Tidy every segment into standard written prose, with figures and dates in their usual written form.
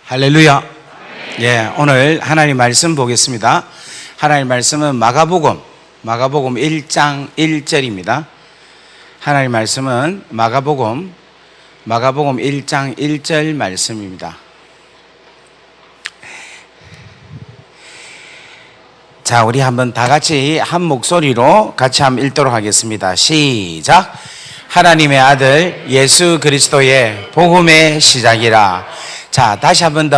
할렐루야. 예, 오늘 하나님 말씀 보겠습니다. 하나님 말씀은 마가복음 1장 1절입니다. 하나님 말씀은 마가복음 1장 1절 말씀입니다. 자, 우리 한번 다 같이 한 목소리로 같이 한번 읽도록 하겠습니다. 시작. 하나님의 아들 예수 그리스도의 복음의 시작이라. 자, 다시 한번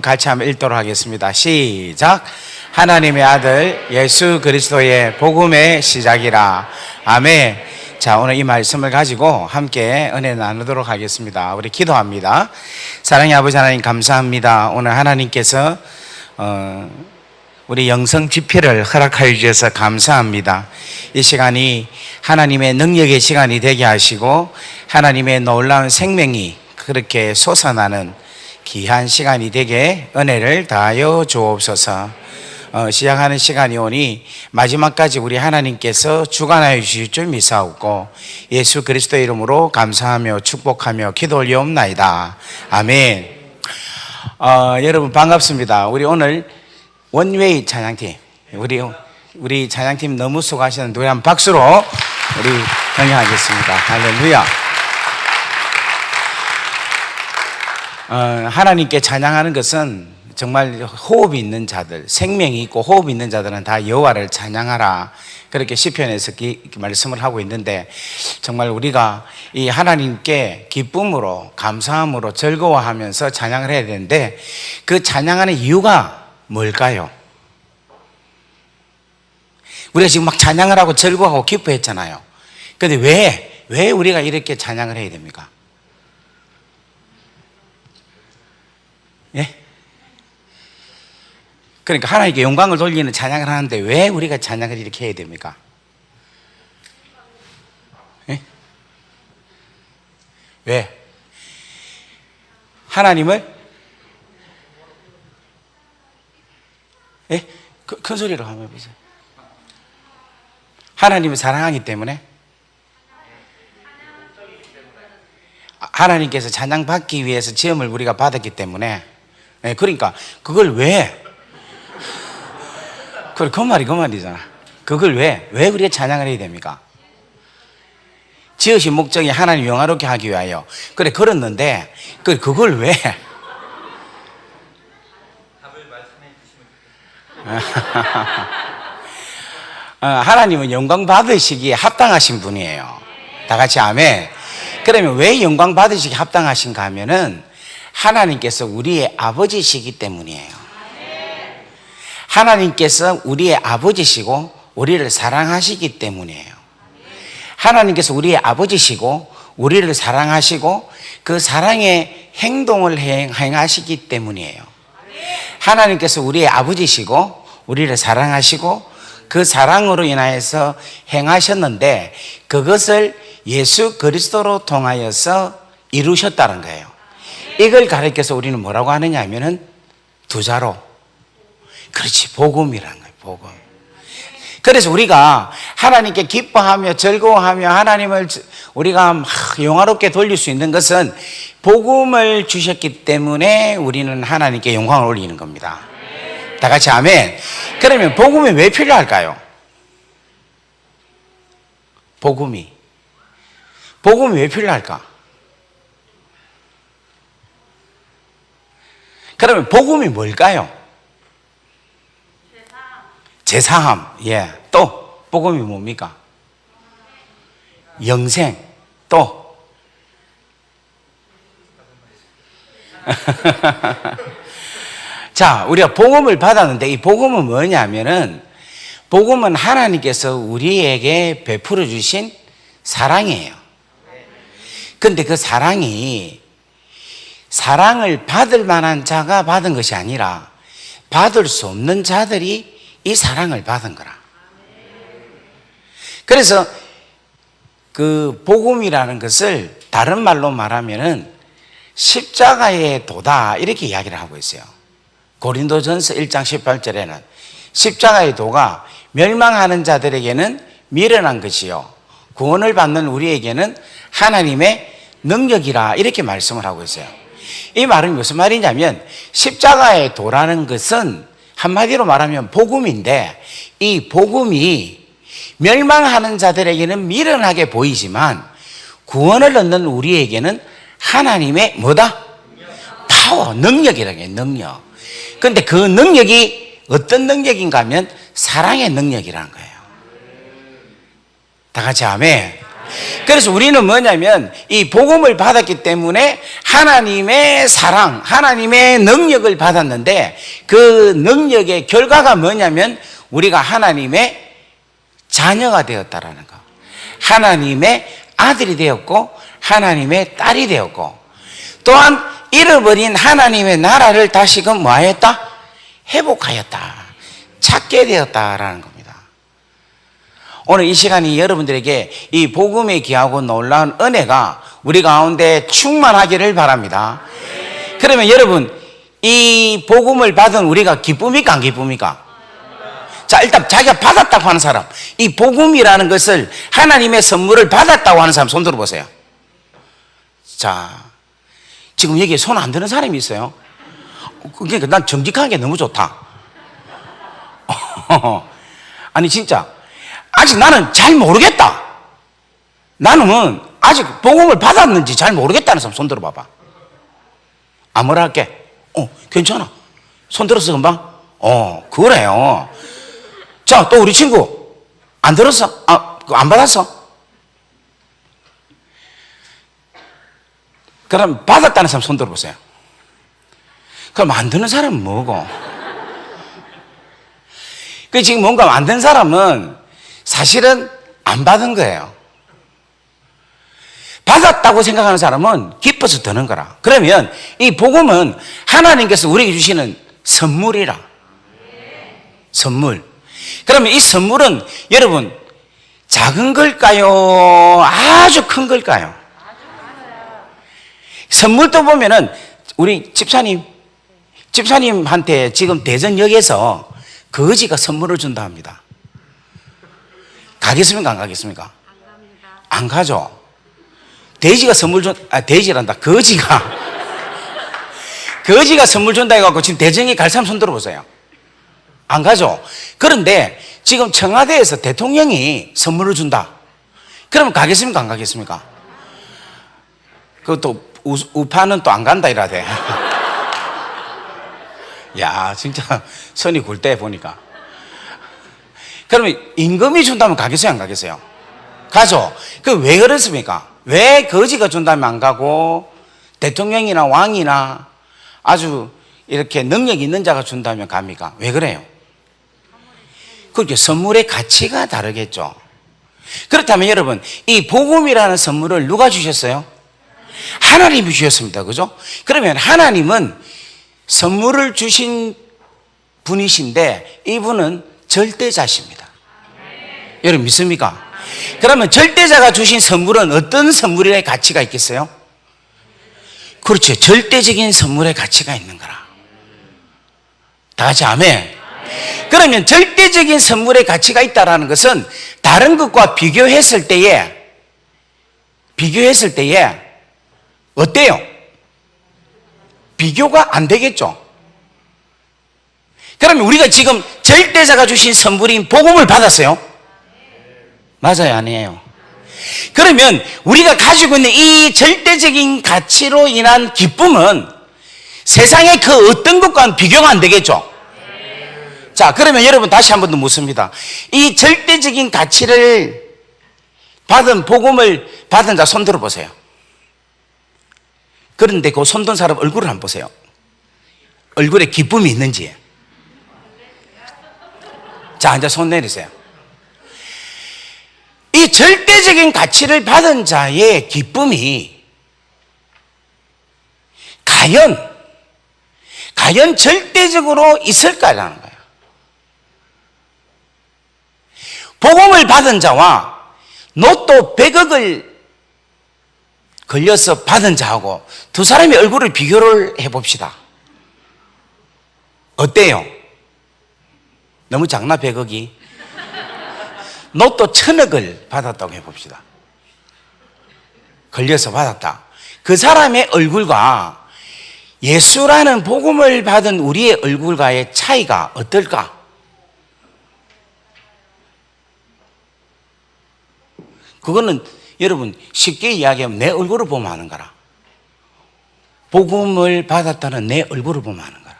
같이 한번 읽도록 하겠습니다. 시작. 하나님의 아들 예수 그리스도의 복음의 시작이라. 아멘. 자, 오늘 이 말씀을 가지고 함께 은혜 나누도록 하겠습니다. 우리 기도합니다. 사랑의 아버지 하나님, 감사합니다. 오늘 하나님께서 우리 영성 집회를 허락하여 주셔서 감사합니다. 이 시간이 하나님의 능력의 시간이 되게 하시고 하나님의 놀라운 생명이 그렇게 솟아나는 귀한 시간이 되게 은혜를 다하여 주옵소서. 시작하는 시간이 오니 마지막까지 우리 하나님께서 주관하여 주실 줄 믿사옵고 예수 그리스도의 이름으로 감사하며 축복하며 기도 올리옵나이다. 아멘. 여러분 반갑습니다. 우리 오늘 원웨이 찬양팀, 우리 찬양팀 너무 수고하셨는데 우리 한번 박수로 우리 경영하겠습니다. 할렐루야. 하나님께 찬양하는 것은 정말 호흡이 있는 자들, 생명이 있고 호흡이 있는 자들은 다 여호와를 찬양하라, 그렇게 시편에서 말씀을 하고 있는데, 정말 우리가 이 하나님께 기쁨으로 감사함으로 즐거워하면서 찬양을 해야 되는데, 그 찬양하는 이유가 뭘까요? 우리가 지금 막 찬양을 하고 즐거워하고 기뻐했잖아요. 그런데 왜 우리가 이렇게 찬양을 해야 됩니까? 예? 그러니까 하나님께 영광을 돌리는 찬양을 하는데 왜 우리가 찬양을 이렇게 해야 됩니까? 예? 왜? 하나님을 예? 큰 소리로 한번 해보세요. 하나님을 사랑하기 때문에, 하나님께서 찬양받기 위해서 지음을 우리가 받았기 때문에. 예, 그러니까 그걸 왜? 그 말이잖아. 그걸 왜 우리가 찬양을 해야 됩니까? 지으신 목적이 하나님 영화롭게 하기 위하여. 그래, 그랬는데 그걸 왜? 답을 말씀해 주시면 하나님은 영광 받으시기에 합당하신 분이에요. 다 같이 아멘. 그러면 왜 영광 받으시기 합당하신가 하면은 하나님께서 우리의 아버지시기 때문이에요. 하나님께서 우리의 아버지시고 우리를 사랑하시기 때문이에요. 하나님께서 우리의 아버지시고 우리를 사랑하시고 그 사랑의 행동을 행하시기 때문이에요. 하나님께서 우리의 아버지시고 우리를 사랑하시고 그 사랑으로 인하여서 행하셨는데, 그것을 예수 그리스도로 통하여서 이루셨다는 거예요. 이걸 가르쳐서 우리는 뭐라고 하느냐 하면은 두 자로, 그렇지, 복음이라는 거예요. 복음. 그래서 우리가 하나님께 기뻐하며 즐거워하며 하나님을 우리가 막 영화롭게 돌릴 수 있는 것은 복음을 주셨기 때문에 우리는 하나님께 영광을 올리는 겁니다. 다 같이 아멘. 그러면 복음이 왜 필요할까요? 복음이 왜 필요할까? 그러면 복음이 뭘까요? 제사함. 예. 또 복음이 뭡니까? 영생. 또 자, 우리가 복음을 받았는데 이 복음은 뭐냐면은, 복음은 하나님께서 우리에게 베풀어 주신 사랑이에요. 근데 그 사랑을 받을 만한 자가 받은 것이 아니라 받을 수 없는 자들이 이 사랑을 받은 거라. 그래서 그 복음이라는 것을 다른 말로 말하면은 십자가의 도다, 이렇게 이야기를 하고 있어요. 고린도전서 1장 18절에는 십자가의 도가 멸망하는 자들에게는 미련한 것이요 구원을 받는 우리에게는 하나님의 능력이라, 이렇게 말씀을 하고 있어요. 이 말은 무슨 말이냐면 십자가의 도라는 것은 한마디로 말하면 복음인데 이 복음이 멸망하는 자들에게는 미련하게 보이지만 구원을 얻는 우리에게는 하나님의 뭐다? 파워, 능력이라는 게 능력. 그런데 그 능력이 어떤 능력인가 하면 사랑의 능력이라는 거예요. 다 같이 아멘. 그래서 우리는 뭐냐면 이 복음을 받았기 때문에 하나님의 사랑, 하나님의 능력을 받았는데 그 능력의 결과가 뭐냐면 우리가 하나님의 자녀가 되었다라는 거. 하나님의 아들이 되었고 하나님의 딸이 되었고 또한 잃어버린 하나님의 나라를 다시금 뭐하였다? 회복하였다. 찾게 되었다라는 겁니다. 오늘 이 시간이 여러분들에게 이 복음에 귀하고 놀라운 은혜가 우리 가운데 충만하기를 바랍니다. 그러면 여러분 이 복음을 받은 우리가 기쁩니까 안 기쁩니까? 자, 일단 자기가 받았다고 하는 사람, 이 복음이라는 것을 하나님의 선물을 받았다고 하는 사람 손 들어보세요. 자, 지금 여기에 손 안 드는 사람이 있어요. 그러니까 난 정직한 게 너무 좋다. 아니 진짜 아직 나는 잘 모르겠다. 나는 아직 복음을 받았는지 잘 모르겠다는 사람 손 들어봐봐. 아무나 할게. 괜찮아. 손 들었어 금방? 그래요. 자, 또 우리 친구 안 들었어? 안 받았어? 그럼 받았다는 사람 손 들어보세요. 그럼 안 드는 사람은 뭐고? 그 지금 뭔가 안 된 사람은 사실은 안 받은 거예요. 받았다고 생각하는 사람은 기뻐서 드는 거라. 그러면 이 복음은 하나님께서 우리에게 주시는 선물이라. 선물. 그러면 이 선물은 여러분 작은 걸까요? 아주 큰 걸까요? 선물도 보면은 우리 집사님한테 지금 대전역에서 거지가 선물을 준다 합니다. 가겠습니까? 안 가겠습니까? 안 가죠. 돼지가 선물 돼지란다. 거지가 선물 준다 해갖고 지금 대전에 갈 사람 손 들어보세요. 안 가죠. 그런데 지금 청와대에서 대통령이 선물을 준다. 그러면 가겠습니까? 안 가겠습니까? 그것도 우파는 또 안 간다 이라대. 야, 진짜 선이 굴 때 보니까. 그러면 임금이 준다면 가겠어요? 안 가겠어요? 가죠. 그 왜 그렇습니까? 왜 거지가 준다면 안 가고 대통령이나 왕이나 아주 이렇게 능력 있는 자가 준다면 갑니까? 왜 그래요? 그렇게 선물의 가치가 다르겠죠. 그렇다면 여러분 이 복음이라는 선물을 누가 주셨어요? 하나님이 주셨습니다. 그죠? 그러면 하나님은 선물을 주신 분이신데 이분은 절대자십니다. 여러분 믿습니까? 그러면 절대자가 주신 선물은 어떤 선물의 가치가 있겠어요? 그렇죠. 절대적인 선물의 가치가 있는 거라. 다 같이 아멘. 그러면 절대적인 선물의 가치가 있다는 것은 다른 것과 비교했을 때에 어때요? 비교가 안 되겠죠. 그러면 우리가 지금 절대자가 주신 선물인 복음을 받았어요? 맞아요, 아니에요? 그러면 우리가 가지고 있는 이 절대적인 가치로 인한 기쁨은 세상의 그 어떤 것과는 비교가 안 되겠죠. 자, 그러면 여러분 다시 한 번 더 묻습니다. 이 절대적인 가치를 받은 복음을 받은 자 손 들어보세요. 그런데 그 손 든 사람 얼굴을 한번 보세요. 얼굴에 기쁨이 있는지. 자, 이제 손 내리세요. 이 절대적인 가치를 받은 자의 기쁨이 과연 절대적으로 있을까라는 거예요. 복음을 받은 자와 로또 100억을 걸려서 받은 자하고 두 사람의 얼굴을 비교를 해봅시다. 어때요? 너무 작나 100억이? 로또 1000억을 받았다고 해봅시다. 걸려서 받았다. 그 사람의 얼굴과 예수라는 복음을 받은 우리의 얼굴과의 차이가 어떨까? 그거는 여러분 쉽게 이야기하면 내 얼굴을 보면 아는 거라. 복음을 받았다는 내 얼굴을 보면 아는 거라.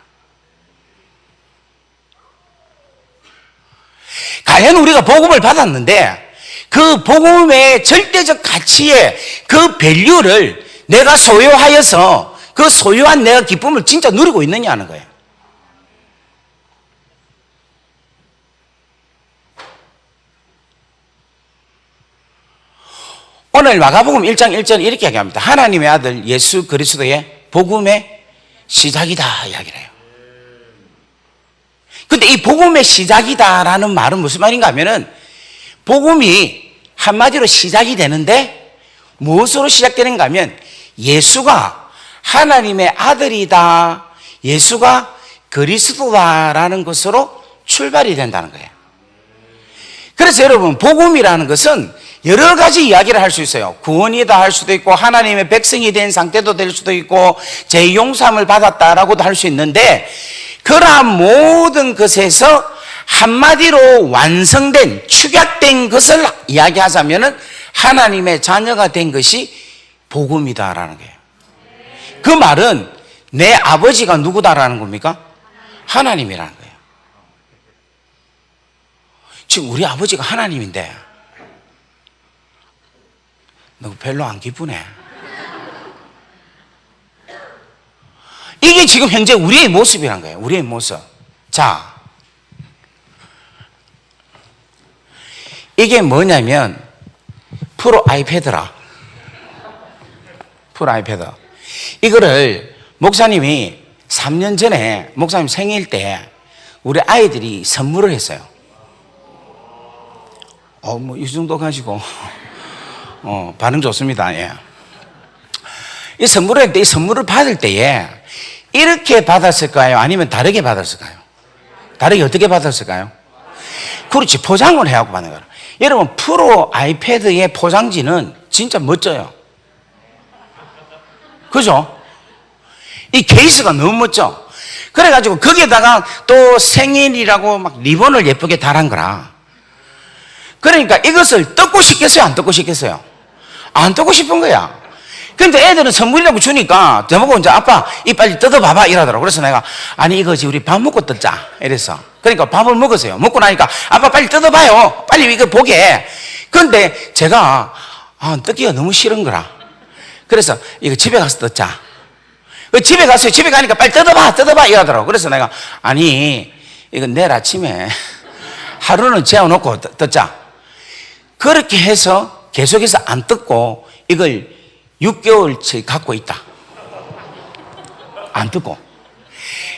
과연 우리가 복음을 받았는데 그 복음의 절대적 가치의 그 밸류를 내가 소유하여서 그 소유한 내가 기쁨을 진짜 누리고 있느냐 하는 거예요. 오늘 마가복음 1장 1절 이렇게 이야기합니다. 하나님의 아들 예수 그리스도의 복음의 시작이다 이야기를 해요. 근데 이 복음의 시작이다라는 말은 무슨 말인가 하면은 복음이 한마디로 시작이 되는데 무엇으로 시작되는가 하면 예수가 하나님의 아들이다, 예수가 그리스도다라는 것으로 출발이 된다는 거예요. 그래서 여러분 복음이라는 것은 여러 가지 이야기를 할 수 있어요. 구원이다 할 수도 있고 하나님의 백성이 된 상태도 될 수도 있고 죄 용서함을 받았다라고도 할 수 있는데 그러한 모든 것에서 한마디로 완성된 축약된 것을 이야기하자면은 하나님의 자녀가 된 것이 복음이다라는 거예요. 그 말은 내 아버지가 누구다라는 겁니까? 하나님이라는 거예요. 지금 우리 아버지가 하나님인데 너 별로 안 기쁘네. 이게 지금 현재 우리의 모습이란 거예요. 우리의 모습. 자, 이게 뭐냐면 프로 아이패드라. 프로 아이패드. 이거를 목사님이 3년 전에 목사님 생일 때 우리 아이들이 선물을 했어요. 뭐 이 정도 가지고 반응 좋습니다. 예. 이 선물을 했는데 이 선물을 받을 때에 이렇게 받았을까요? 아니면 다르게 받았을까요? 다르게 어떻게 받았을까요? 그렇지, 포장을 해갖고 받는 거라. 여러분 프로 아이패드의 포장지는 진짜 멋져요. 그죠? 이 케이스가 너무 멋져. 그래가지고 거기에다가 또 생일이라고 막 리본을 예쁘게 달한 거라. 그러니까 이것을 뜯고 싶겠어요? 안 뜯고 싶겠어요? 안 뜯고 싶은 거야. 근데 애들은 선물이라고 주니까 저보고 이제 아빠 이 빨리 뜯어봐봐 이러더라고. 그래서 내가 아니 이거지 우리 밥 먹고 뜯자 이랬어. 그러니까 밥을 먹었어요. 먹고 나니까 아빠 빨리 뜯어봐요. 빨리 이거 보게. 그런데 제가 뜯기가 너무 싫은 거라. 그래서 이거 집에 가서 뜯자. 집에 갔어요. 집에 가니까 빨리 뜯어봐 이러더라고. 그래서 내가 아니 이거 내일 아침에 하루는 재워놓고 뜯자. 그렇게 해서 계속해서 안 뜯고 이걸 6개월치 갖고 있다. 안 뜯고.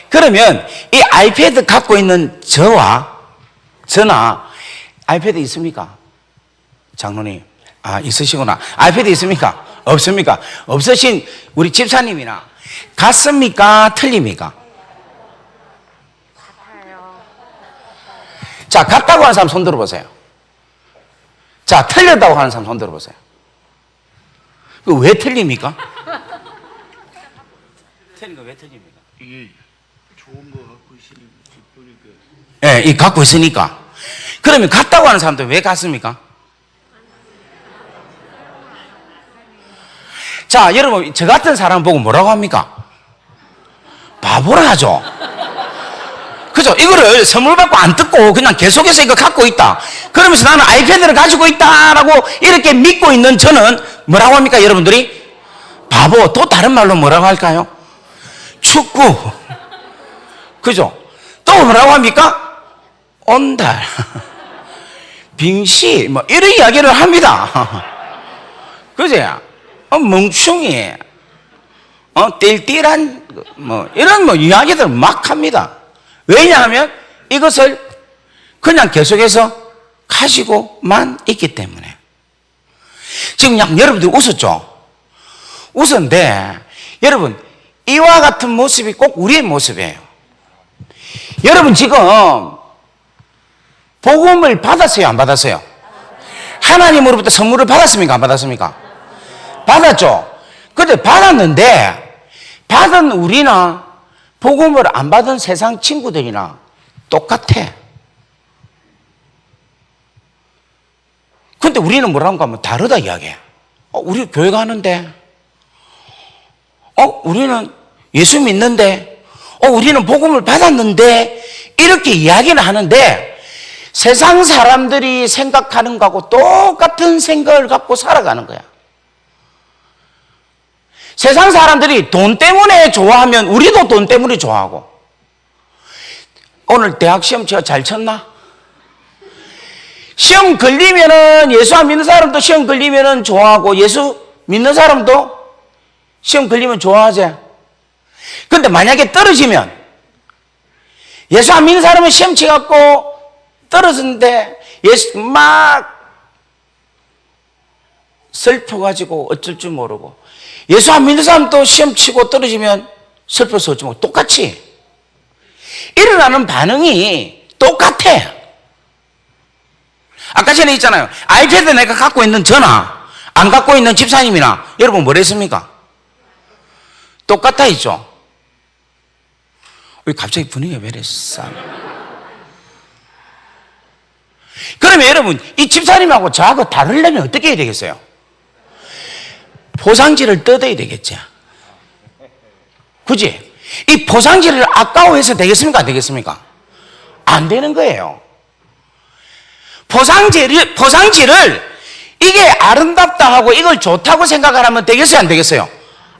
그러면 이 아이패드 갖고 있는 저나 아이패드 있습니까? 장로님. 있으시구나. 아이패드 있습니까? 없습니까? 없으신 우리 집사님이나 같습니까? 틀립니까? 자, 같다고 하는 사람 손 들어보세요. 자, 틀렸다고 하는 사람 손 들어보세요. 왜 틀립니까? 틀린 거 왜 틀립니까? 이게 좋은 거 갖고 있으니까 기쁘니까. 예, 이 갖고 있으니까. 그러면 같다고 하는 사람들 왜 같습니까? 자, 여러분, 저 같은 사람 보고 뭐라고 합니까? 바보라 하죠. 그죠? 이거를 선물 받고 안 뜯고 그냥 계속해서 이거 갖고 있다. 그러면서 나는 아이패드를 가지고 있다라고 이렇게 믿고 있는 저는 뭐라고 합니까, 여러분들이? 바보. 또 다른 말로 뭐라고 할까요? 축구. 그죠? 또 뭐라고 합니까? 온달. 빙시. 뭐, 이런 이야기를 합니다. 그죠? 멍충이. 띨띨한, 이런 이야기들 막 합니다. 왜냐하면 이것을 그냥 계속해서 가지고만 있기 때문에. 지금 여러분들 웃었죠? 웃었는데, 여러분, 이와 같은 모습이 꼭 우리의 모습이에요. 여러분, 지금, 복음을 받았어요? 안 받았어요? 하나님으로부터 선물을 받았습니까? 안 받았습니까? 받았죠? 근데 받았는데, 받은 우리나 복음을 안 받은 세상 친구들이나 똑같아. 근데 우리는 뭐라고 하면 다르다 이야기해. 우리 교회 가는데, 우리는 예수 믿는데, 우리는 복음을 받았는데, 이렇게 이야기를 하는데, 세상 사람들이 생각하는 거하고 똑같은 생각을 갖고 살아가는 거야. 세상 사람들이 돈 때문에 좋아하면 우리도 돈 때문에 좋아하고. 오늘 대학 시험 제가 잘 쳤나? 시험 걸리면은 예수 안 믿는 사람도 시험 걸리면은 좋아하고 예수 믿는 사람도 시험 걸리면 좋아하지. 근데 만약에 떨어지면 예수 안 믿는 사람은 시험 치갖고 떨어졌는데 예수 막 슬퍼가지고 어쩔 줄 모르고 예수 안 믿는 사람도 시험 치고 떨어지면 슬퍼서 어찌 모르고 똑같이 일어나는 반응이 똑같아. 아까 전에 있잖아요. 아이패드 내가 갖고 있는 저나 안 갖고 있는 집사님이나 여러분 뭐랬습니까? 똑같아 있죠. 왜 갑자기 분위기가 왜 이래 싸? 그러면 여러분 이 집사님하고 저하고 다르려면 어떻게 해야 되겠어요? 포상지를 뜯어야 되겠죠. 그지? 이 포상지를 아까워해서 되겠습니까? 안 되겠습니까? 안 되는 거예요. 포상지를 이게 아름답다 하고 이걸 좋다고 생각을 하면 되겠어요? 안 되겠어요?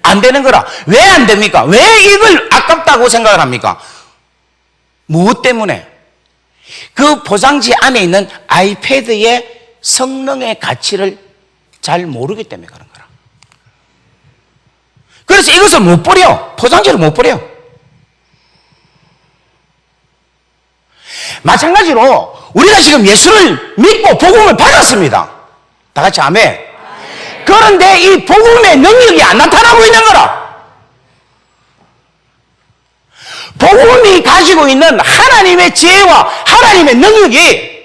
안 되는 거라. 왜 안 됩니까? 왜 이걸 아깝다고 생각을 합니까? 무엇 때문에? 그 포상지 안에 있는 아이패드의 성능의 가치를 잘 모르기 때문에 그런 거라. 그래서 이것을 못 버려. 포상지를 못 버려. 마찬가지로 우리가 지금 예수를 믿고 복음을 받았습니다. 다 같이 아멘. 그런데 이 복음의 능력이 안 나타나고 있는 거라. 복음이 가지고 있는 하나님의 지혜와 하나님의 능력이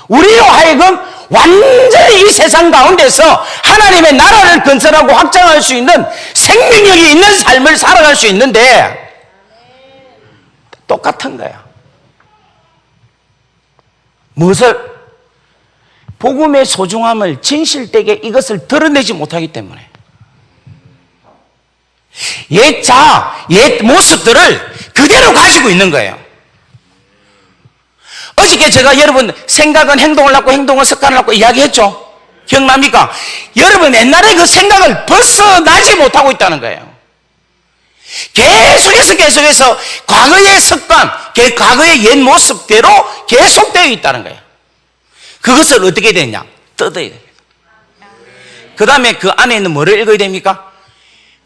우리로 하여금 완전히 이 세상 가운데서 하나님의 나라를 건설하고 확장할 수 있는 생명력이 있는 삶을 살아갈 수 있는데 똑같은 거야. 무엇을? 복음의 소중함을 진실되게 이것을 드러내지 못하기 때문에 옛 모습들을 그대로 가지고 있는 거예요. 어저께 제가 여러분 생각은 행동을 낳고 행동은 습관을 낳고 이야기했죠. 기억납니까? 여러분 옛날에 그 생각을 벗어나지 못하고 있다는 거예요. 계속해서 과거의 습관, 과거의 옛 모습대로 계속되어 있다는 거예요. 그것을 어떻게 해야 되냐? 뜯어야 됩니다. 그 다음에 그 안에 있는 뭐를 읽어야 됩니까?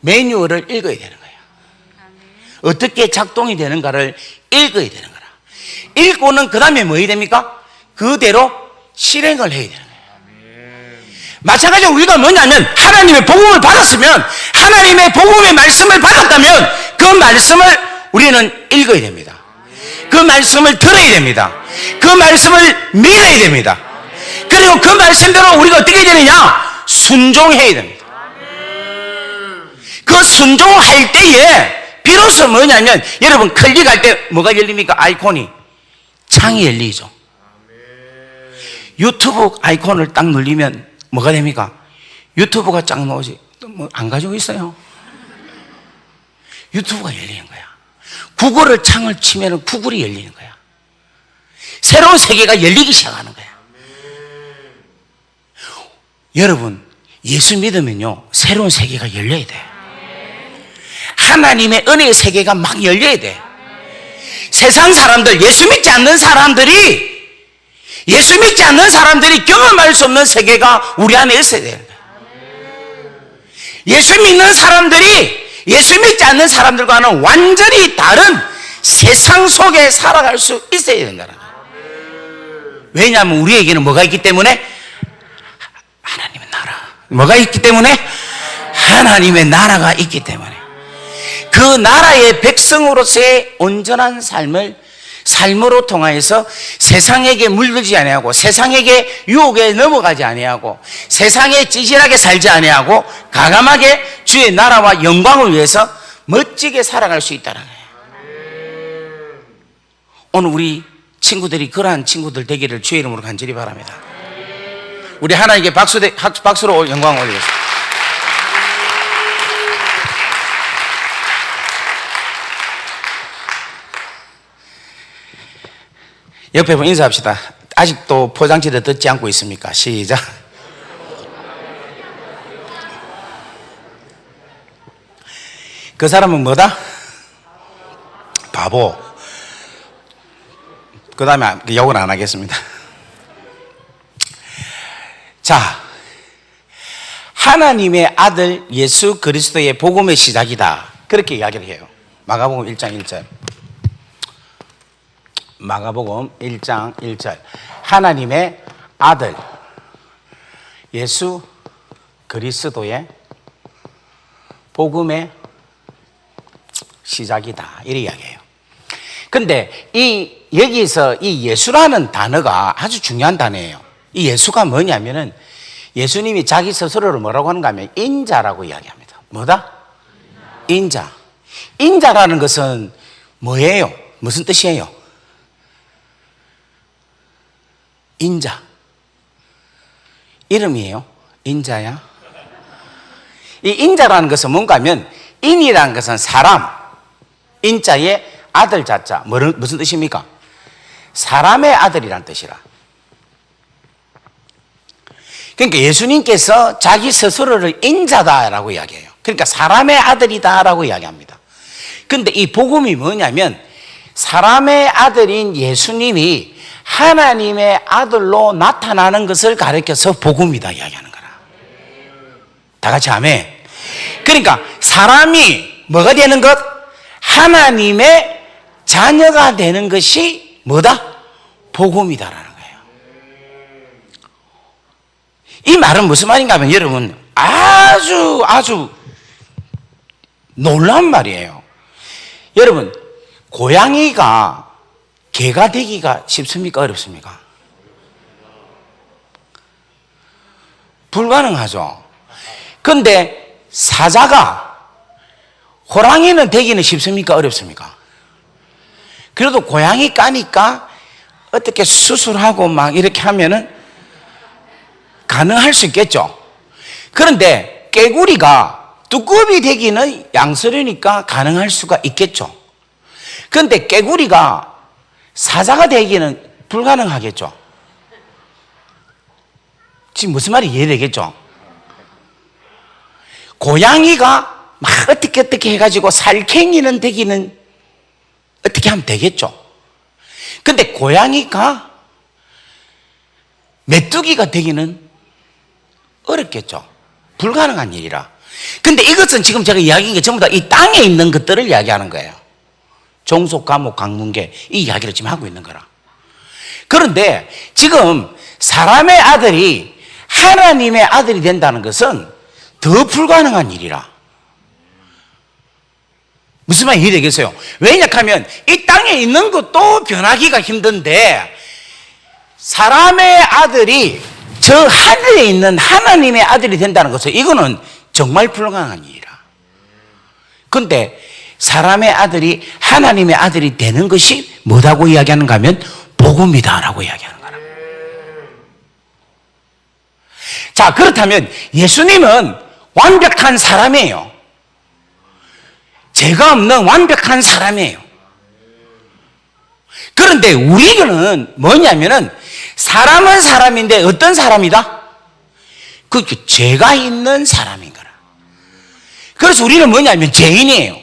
매뉴얼을 읽어야 되는 거예요. 어떻게 작동이 되는가를 읽어야 되는 거라. 읽고는 그 다음에 뭐 해야 됩니까? 그대로 실행을 해야 되는 거예요. 마찬가지로 우리가 뭐냐면 하나님의 복음을 받았으면 하나님의 복음의 말씀을 받았다면 그 말씀을 우리는 읽어야 됩니다. 그 말씀을 들어야 됩니다. 그 말씀을 믿어야 됩니다. 그리고 그 말씀대로 우리가 어떻게 해야 되느냐? 순종해야 됩니다. 그 순종할 때에 비로소 뭐냐면 여러분 클릭할 때 뭐가 열립니까? 아이콘이 창이 열리죠. 유튜브 아이콘을 딱 눌리면 뭐가 됩니까? 유튜브가 쫙 나오지. 뭐 안 가지고 있어요. 유튜브가 열리는 거야. 구글을 창을 치면 구글이 열리는 거야. 새로운 세계가 열리기 시작하는 거야. 여러분 예수 믿으면요 새로운 세계가 열려야 돼. 하나님의 은혜의 세계가 막 열려야 돼. 세상 사람들, 예수 믿지 않는 사람들이 경험할 수 없는 세계가 우리 안에 있어야 되는 거야. 예수 믿는 사람들이 예수 믿지 않는 사람들과는 완전히 다른 세상 속에 살아갈 수 있어야 된다는 거야. 왜냐하면 우리에게는 뭐가 있기 때문에? 하나님의 나라. 뭐가 있기 때문에? 하나님의 나라가 있기 때문에. 그 나라의 백성으로서의 온전한 삶으로 통하여서 세상에게 물들지 아니하고 세상에게 유혹에 넘어가지 아니하고 세상에 찌질하게 살지 아니하고 가감하게 주의 나라와 영광을 위해서 멋지게 살아갈 수 있다는 거예요. 오늘 우리 친구들이 그러한 친구들 되기를 주의 이름으로 간절히 바랍니다. 우리 하나님께 박수로 영광을 올리겠습니다. 옆에 분 인사합시다. 아직도 포장지를 듣지 않고 있습니까? 시작. 그 사람은 뭐다? 바보. 그 다음에 욕을 안 하겠습니다. 자, 하나님의 아들 예수 그리스도의 복음의 시작이다. 그렇게 이야기를 해요. 마가복음 1장 1절. 마가복음 1장 1절. 하나님의 아들 예수 그리스도의 복음의 시작이다. 이렇게 이야기해요. 근데 여기서 이 예수라는 단어가 아주 중요한 단어예요. 이 예수가 뭐냐면은 예수님이 자기 스스로를 뭐라고 하는가 하면 인자라고 이야기합니다. 뭐다? 인자. 인자라는 것은 뭐예요? 무슨 뜻이에요? 인자. 이름이에요? 인자야? 이 인자라는 것은 뭔가 하면 인이라는 것은 사람, 인자의 아들 자자. 무슨 뜻입니까? 사람의 아들이란 뜻이라. 그러니까 예수님께서 자기 스스로를 인자다라고 이야기해요. 그러니까 사람의 아들이다라고 이야기합니다. 근데 이 복음이 뭐냐면 사람의 아들인 예수님이 하나님의 아들로 나타나는 것을 가리켜서 복음이다 이야기하는 거라. 다 같이 아멘. 그러니까 사람이 뭐가 되는 것? 하나님의 자녀가 되는 것이 뭐다? 복음이다라는 거예요. 이 말은 무슨 말인가 하면 여러분 아주 놀라운 말이에요. 여러분 고양이가 개가 되기가 쉽습니까? 어렵습니까? 불가능하죠. 그런데 사자가 호랑이는 되기는 쉽습니까? 어렵습니까? 그래도 고양이 까니까 어떻게 수술하고 막 이렇게 하면은 가능할 수 있겠죠. 그런데 깨구리가 두꺼비 되기는 양서류니까 가능할 수가 있겠죠. 그런데 깨구리가 사자가 되기는 불가능하겠죠. 지금 무슨 말이 이해되겠죠? 고양이가 막 어떻게 해가지고 살쾡이는 되기는 어떻게 하면 되겠죠. 근데 고양이가 메뚜기가 되기는 어렵겠죠. 불가능한 일이라. 근데 이것은 지금 제가 이야기한 게 전부 다 이 땅에 있는 것들을 이야기하는 거예요. 종속, 감옥, 강문계 이 이야기를 지금 하고 있는 거라. 그런데 지금 사람의 아들이 하나님의 아들이 된다는 것은 더 불가능한 일이라. 무슨 말이 이해되겠어요? 왜냐하면 이 땅에 있는 것도 변하기가 힘든데 사람의 아들이 저 하늘에 있는 하나님의 아들이 된다는 것은 이거는 정말 불가능한 일이라. 그런데 사람의 아들이 하나님의 아들이 되는 것이 뭐라고 이야기하는가 하면 복음이다라고 이야기하는 거라. 자, 그렇다면 예수님은 완벽한 사람이에요. 죄가 없는 완벽한 사람이에요. 그런데 우리는 뭐냐면은 사람은 사람인데 어떤 사람이다? 그 죄가 있는 사람인 거라. 그래서 우리는 뭐냐면 죄인이에요.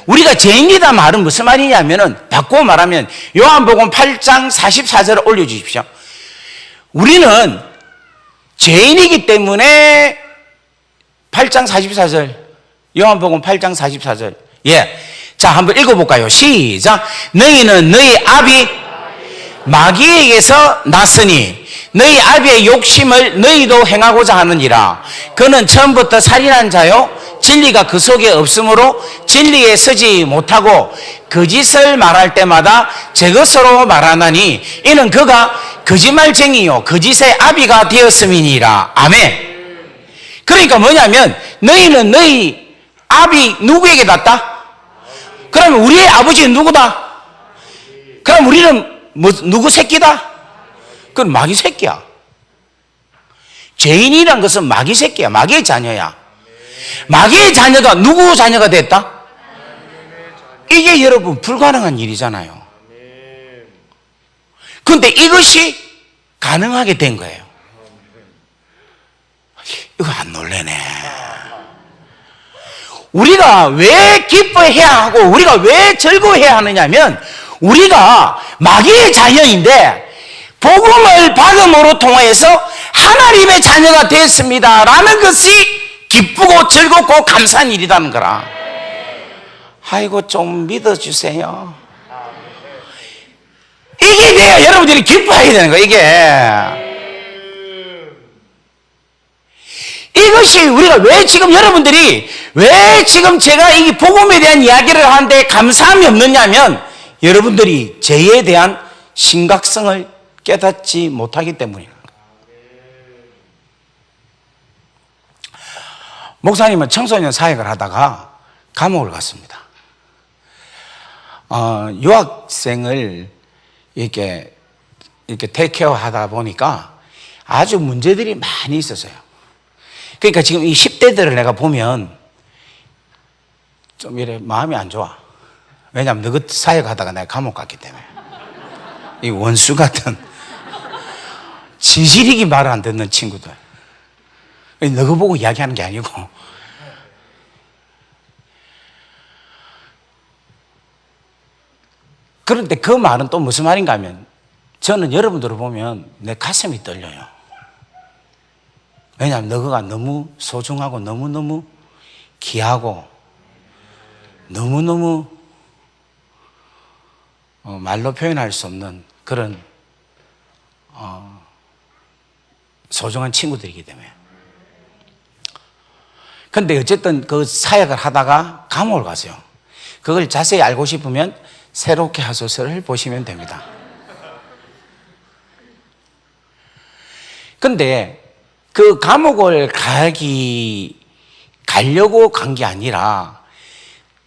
우리가 죄인이다 말은 무슨 말이냐면은 바꾸어 말하면 요한복음 8장 44절을 올려주십시오. 우리는 죄인이기 때문에 8장 44절 요한복음 8장 44절 자 한번 읽어볼까요? 시작. 너희는 너희 아비 마귀에게서 났으니 너희 아비의 욕심을 너희도 행하고자 하느니라. 그는 처음부터 살인한 자요 진리가 그 속에 없으므로 진리에 서지 못하고 거짓을 말할 때마다 제 것으로 말하나니 이는 그가 거짓말쟁이요 거짓의 아비가 되었음이니라. 아멘. 그러니까 뭐냐면 너희는 너희 아비 누구에게 났다? 그러면 우리의 아버지는 누구다? 그럼 우리는 누구 새끼다? 그건 마귀 새끼야. 죄인이란 것은 마귀 새끼야. 마귀의 자녀야. 마귀의 자녀가 누구 자녀가 됐다? 이게 여러분 불가능한 일이잖아요. 그런데 이것이 가능하게 된 거예요. 이거 안 놀래네. 우리가 왜 기뻐해야 하고 우리가 왜 즐거워해야 하느냐면 우리가 마귀의 자녀인데 복음을 받음으로 통하여서 하나님의 자녀가 됐습니다 라는 것이 기쁘고 즐겁고 감사한 일이라는 거라. 아이고 좀 믿어주세요. 이게 돼야 여러분들이 기뻐해야 되는 거예요. 이것이 우리가 왜 지금 여러분들이 왜 지금 제가 이 복음에 대한 이야기를 하는데 감사함이 없느냐면 여러분들이 죄에 대한 심각성을 깨닫지 못하기 때문입니다. 목사님은 청소년 사역을 하다가 감옥을 갔습니다. 유학생을 이렇게 테이크케어 하다 보니까 아주 문제들이 많이 있었어요. 그러니까 지금 이 10대들을 내가 보면 좀 이래 마음이 안 좋아. 왜냐하면 너희 사역하다가 내가 감옥 갔기 때문에. 이 원수 같은 진실이기 말을 안 듣는 친구들. 너희 보고 이야기하는 게 아니고. 그런데 그 말은 또 무슨 말인가 하면 저는 여러분들을 보면 내 가슴이 떨려요. 왜냐하면 너가 너무 소중하고 너무너무 귀하고 너무너무 말로 표현할 수 없는 그런 소중한 친구들이기 때문에. 그런데 어쨌든 그 사역을 하다가 감옥을 갔어요. 그걸 자세히 알고 싶으면 새롭게 하소서를 보시면 됩니다. 근데 그 감옥을 가려고 간 게 아니라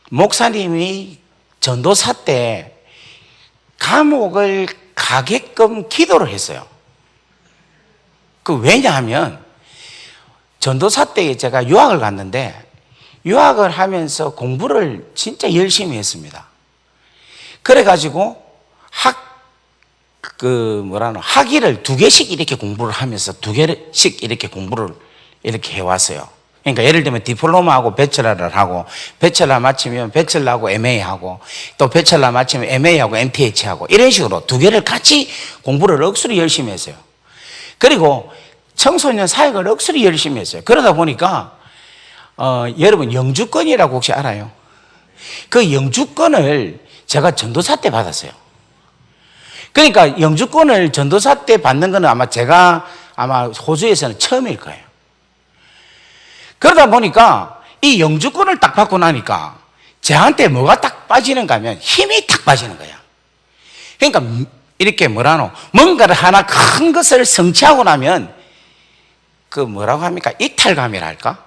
목사님이 전도사 때 감옥을 가게끔 기도를 했어요. 왜냐하면 전도사 때 제가 유학을 갔는데 유학을 하면서 공부를 진짜 열심히 했습니다. 그래가지고 학위를 2개씩 이렇게 공부를 하면서 2개씩 이렇게 공부를 이렇게 해왔어요. 그러니까 예를 들면 디플로마하고 배철러를 하고 배철러 마치면 배철러하고 MA하고 또 배철러 마치면 MA하고 MTH하고 이런 식으로 2개를 같이 공부를 억수로 열심히 했어요. 그리고 청소년 사역을 억수로 열심히 했어요. 그러다 보니까 여러분 영주권이라고 혹시 알아요? 그 영주권을 제가 전도사 때 받았어요. 그러니까 영주권을 전도사 때 받는 거는 제가 호주에서는 처음일 거예요. 그러다 보니까 이 영주권을 딱 받고 나니까 저한테 뭐가 딱 빠지는가 하면 힘이 딱 빠지는 거야. 그러니까 이렇게 뭔가를 하나 큰 것을 성취하고 나면 뭐라고 합니까? 이탈감이라 할까?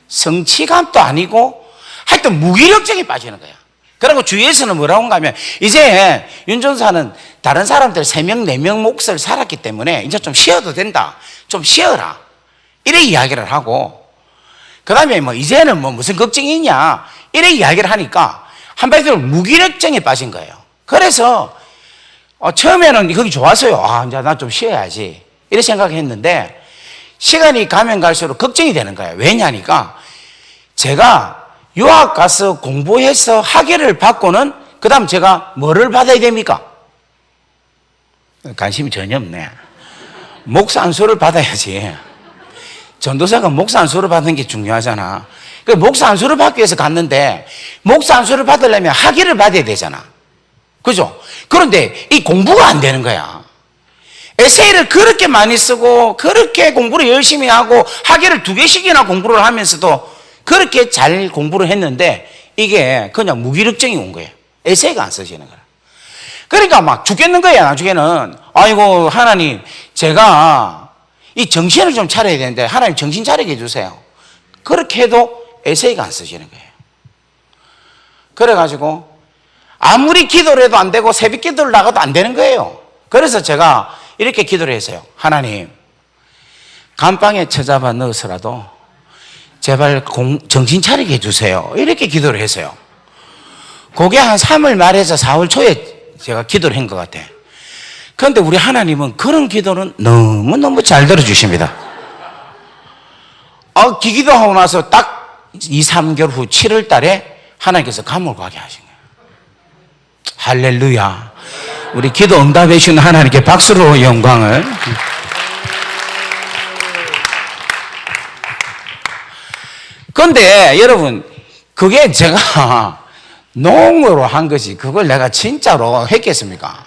성취감도 아니고 하여튼 무기력증이 빠지는 거야. 그리고 주위에서는 뭐라고 하면 이제 윤 전사는 다른 사람들 3명, 4명 몫을 살았기 때문에 이제 좀 쉬어도 된다. 좀 쉬어라. 이래 이야기를 하고 그 다음에 이제는 무슨 걱정이 있냐. 이래 이야기를 하니까 한마디로 무기력증에 빠진 거예요. 그래서 처음에는 거기 좋았어요. 이제 나 좀 쉬어야지. 이렇게 생각했는데 시간이 가면 갈수록 걱정이 되는 거예요. 왜냐니까 제가 유학 가서 공부해서 학위를 받고는 그 다음 제가 뭐를 받아야 됩니까? 관심이 전혀 없네. 목사 안수를 받아야지. 전도사가 목사 안수를 받는 게 중요하잖아. 그 목사 안수를 받기 위해서 갔는데 목사 안수를 받으려면 학위를 받아야 되잖아. 그죠? 그런데 이 공부가 안 되는 거야. 에세이를 그렇게 많이 쓰고 그렇게 공부를 열심히 하고 학위를 2개씩이나 공부를 하면서도 그렇게 잘 공부를 했는데 이게 그냥 무기력증이 온 거예요. 에세이가 안 써지는 거야. 그러니까 막 죽겠는 거야. 나중에는 아이고 하나님 제가 이 정신을 좀 차려야 되는데 하나님 정신 차리게 해주세요. 그렇게 해도 에세이가 안 써지는 거예요. 그래가지고 아무리 기도를 해도 안 되고 새벽 기도를 나가도 안 되는 거예요. 그래서 제가 이렇게 기도를 했어요. 하나님, 감방에 처잡아 넣어서라도 제발 정신 차리게 해주세요. 이렇게 기도를 했어요. 그게 한 3월 말에서 4월 초에 제가 기도를 한 것 같아. 그런데 우리 하나님은 그런 기도는 너무너무 잘 들어주십니다. 기도하고 나서 딱 2, 3개월 후 7월 달에 하나님께서 감옥을 가게 하신 거예요. 할렐루야. 우리 기도 응답해 주신 하나님께 박수로 영광을. 그런데 여러분, 그게 제가 농으로 한 것이 그걸 내가 진짜로 했겠습니까?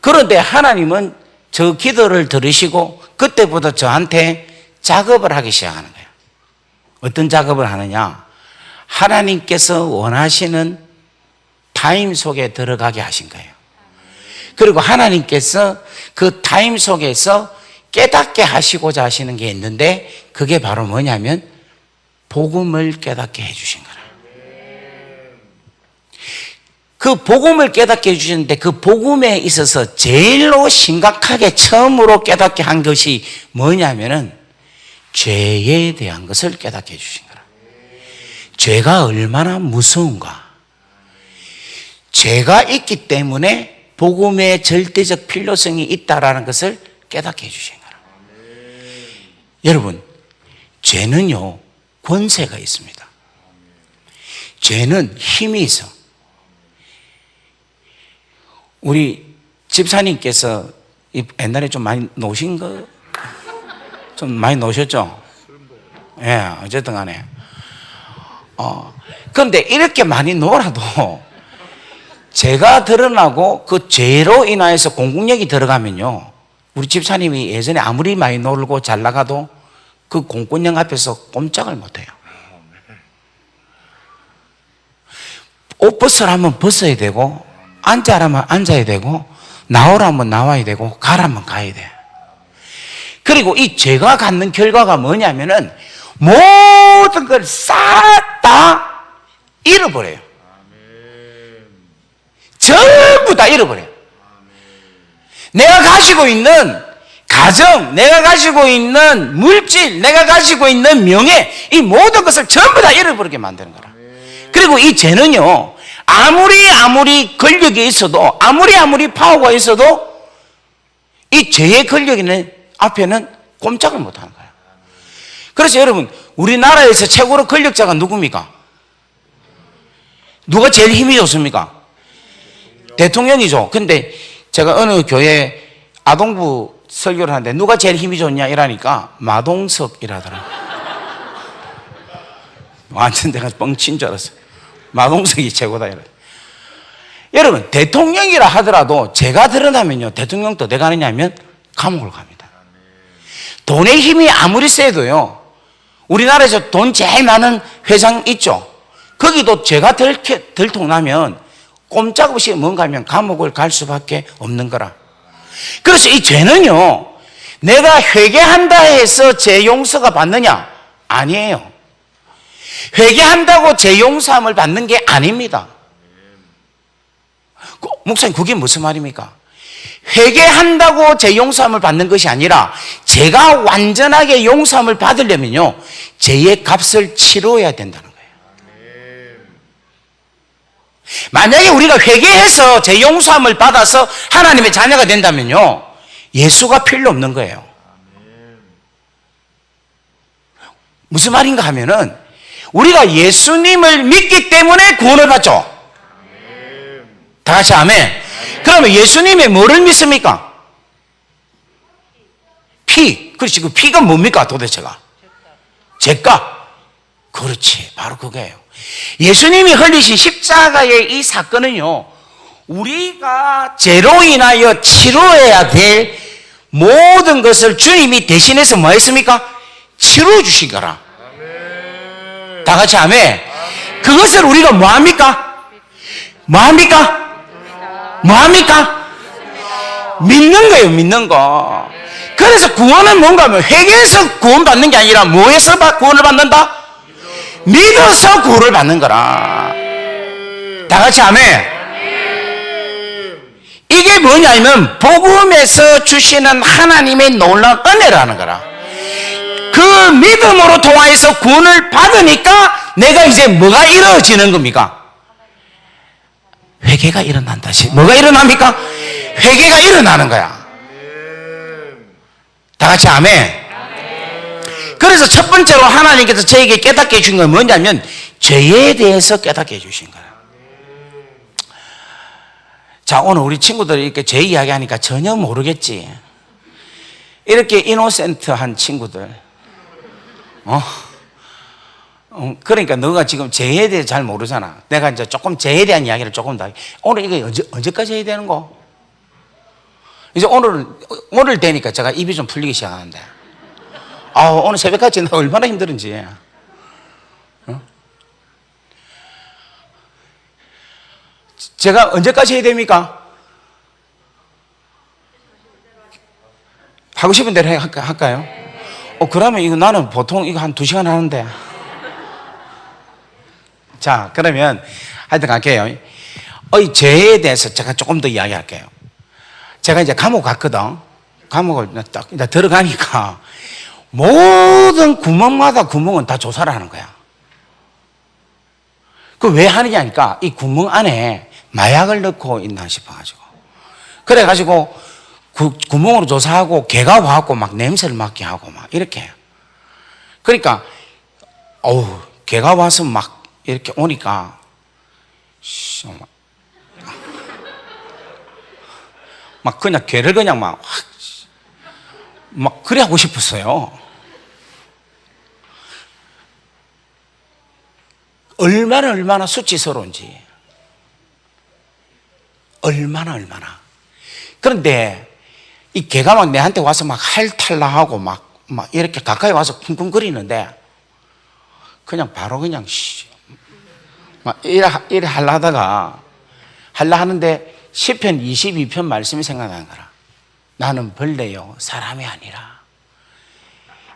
그런데 하나님은 저 기도를 들으시고 그때부터 저한테 작업을 하기 시작하는 거예요. 어떤 작업을 하느냐? 하나님께서 원하시는 타임 속에 들어가게 하신 거예요. 그리고 하나님께서 그 타임 속에서 깨닫게 하시고자 하시는 게 있는데 그게 바로 뭐냐면 복음을 깨닫게 해주신 거라. 그 복음을 깨닫게 해주셨는데 그 복음에 있어서 제일로 심각하게 처음으로 깨닫게 한 것이 뭐냐면은 죄에 대한 것을 깨닫게 해주신 거라. 죄가 얼마나 무서운가. 죄가 있기 때문에 복음의 절대적 필요성이 있다라는 것을 깨닫게 해주신 거라. 여러분, 죄는요 권세가 있습니다. 죄는 힘이 있어. 우리 집사님께서 옛날에 좀 많이 노신 거, 좀 많이 노셨죠? 예, 어쨌든 간에. 그런데 이렇게 많이 놀아도 죄가 드러나고 그 죄로 인하여서 공공력이 들어가면요, 우리 집사님이 예전에 아무리 많이 놀고 잘 나가도 그 공권력 앞에서 꼼짝을 못해요. 옷 벗으라면 벗어야 되고, 앉아라면 앉아야 되고, 나오라면 나와야 되고, 가라면 가야 돼. 그리고 이 죄가 갖는 결과가 뭐냐면은 모든 걸 싹 다 잃어버려요. 전부 다 잃어버려요. 내가 가지고 있는 가정, 내가 가지고 있는 물질, 내가 가지고 있는 명예, 이 모든 것을 전부 다 잃어버리게 만드는 거라. 그리고 이 죄는요, 아무리 권력이 있어도, 아무리 파워가 있어도 이 죄의 권력이 앞에는 꼼짝을 못하는 거예요. 그래서 여러분, 우리나라에서 최고로 권력자가 누굽니까? 누가 제일 힘이 좋습니까? 대통령이죠. 근데 제가 어느 교회 아동부 설교를 하는데 누가 제일 힘이 좋냐 이러니까 마동석이라더라. 완전 내가 뻥친 줄 알았어요. 마동석이 최고다 이래. 여러분, 대통령이라 하더라도 죄가 드러나면요, 대통령도 어디 가느냐면 감옥을 갑니다. 돈의 힘이 아무리 세도요, 우리나라에서 돈 제일 많은 회장 있죠. 거기도 죄가 들통나면 꼼짝없이 뭔가 하면 감옥을 갈 수밖에 없는 거라. 그래서 이 죄는요, 내가 회개한다 해서 죄 용서가 받느냐? 아니에요. 회개한다고 죄 용서함을 받는 게 아닙니다. 목사님, 그게 무슨 말입니까? 회개한다고 죄 용서함을 받는 것이 아니라 죄가 완전하게 용서함을 받으려면요, 죄의 값을 치러야 된다는 거예요. 만약에 우리가 회개해서 죄 용서함을 받아서 하나님의 자녀가 된다면요, 예수가 필요 없는 거예요. 무슨 말인가 하면은 우리가 예수님을 믿기 때문에 구원을 받죠. 다 같이 아멘. 그러면 예수님의 뭐를 믿습니까? 피. 그렇지. 그 피가 뭡니까 도대체가? 죄값. 그렇지. 바로 그거예요. 예수님이 흘리신 십자가의 이 사건은요, 우리가 죄로 인하여 치러야 될 모든 것을 주님이 대신해서 뭐 했습니까? 치러 주신 거라. 다 같이 아멘. 그것을 우리가 뭐 합니까? 뭐 합니까? 뭐 합니까? 믿는 거예요, 믿는 거. 그래서 구원은 뭔가 하면 회개해서 구원받는 게 아니라 뭐해서 구원을 받는다? 믿어서 구원을 받는 거라. 다 같이 아멘. 이게 뭐냐면 복음에서 주시는 하나님의 놀라운 은혜라는 거라. 그 믿음으로 통하여서 구원을 받으니까 내가 이제 뭐가 이루어지는 겁니까? 회개가 일어난다. 뭐가 일어납니까? 회개가 일어나는 거야. 다 같이 아멘. 그래서 첫 번째로 하나님께서 저에게 깨닫게 해주신 건 뭐냐면 죄에 대해서 깨닫게 해주신 거야. 자, 오늘 우리 친구들이 이렇게 죄 이야기하니까 전혀 모르겠지. 이렇게 이노센트한 친구들. 그러니까 너가 지금 죄에 대해 잘 모르잖아. 내가 이제 조금 죄에 대한 이야기를 조금 더. 오늘 이게 언제까지 해야 되는 거? 이제 오늘 되니까 제가 입이 좀 풀리기 시작하는데. 오늘 새벽까지 나 얼마나 힘들은지. 제가 언제까지 해야 됩니까? 하고 싶은 대로 할까요? 그러면 이거 나는 보통 이거 한 2시간 하는데. 자, 그러면 하여튼 갈게요. 이 죄에 대해서 제가 조금 더 이야기할게요. 제가 이제 감옥 갔거든. 감옥을 딱 들어가니까 모든 구멍마다 구멍은 다 조사를 하는 거야. 그 왜 하느냐니까 이 구멍 안에 마약을 넣고 있나 싶어가지고. 그래가지고 구멍으로 조사하고 개가 와갖고 막 냄새를 맡게 하고 막 이렇게. 그러니까 개가 와서 막 이렇게 오니까 막 그냥 개를 그냥 막 그래 하고 싶었어요. 얼마나 수치스러운지. 얼마나. 그런데 이 개가 막 내한테 와서 막 핥달라하고 막 이렇게 가까이 와서 쿵쿵거리는데 그냥 바로 그냥 막 이래 하려다가 하는데 시편 22편 말씀이 생각나는 거라. 나는 벌레요 사람이 아니라.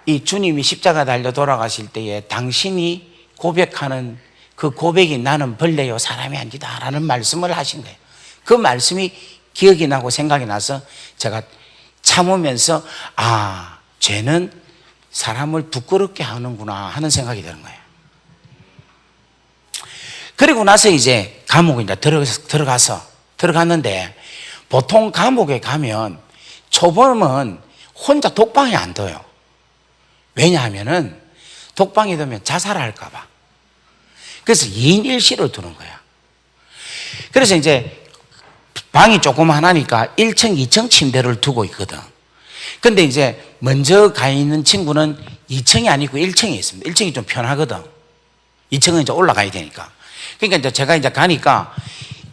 이 주님이 십자가 달려 돌아가실 때에 당신이 고백하는 그 고백이 나는 벌레요 사람이 아니다 라는 말씀을 하신 거예요. 그 말씀이 기억이 나고 생각이 나서 제가 참으면서 죄는 사람을 부끄럽게 하는구나 하는 생각이 드는 거예요. 그리고 나서 이제 감옥에 이제 들어갔는데 보통 감옥에 가면 초범은 혼자 독방에 안 둬요. 왜냐하면은 독방에 두면 자살할까봐. 그래서 2인 1실을 두는 거야. 그래서 이제 방이 조그만하니까 1층, 2층 침대를 두고 있거든. 근데 이제 먼저 가 있는 친구는 2층이 아니고 1층에 있습니다. 1층이 좀 편하거든. 2층은 이제 올라가야 되니까. 그러니까 이제 제가 이제 가니까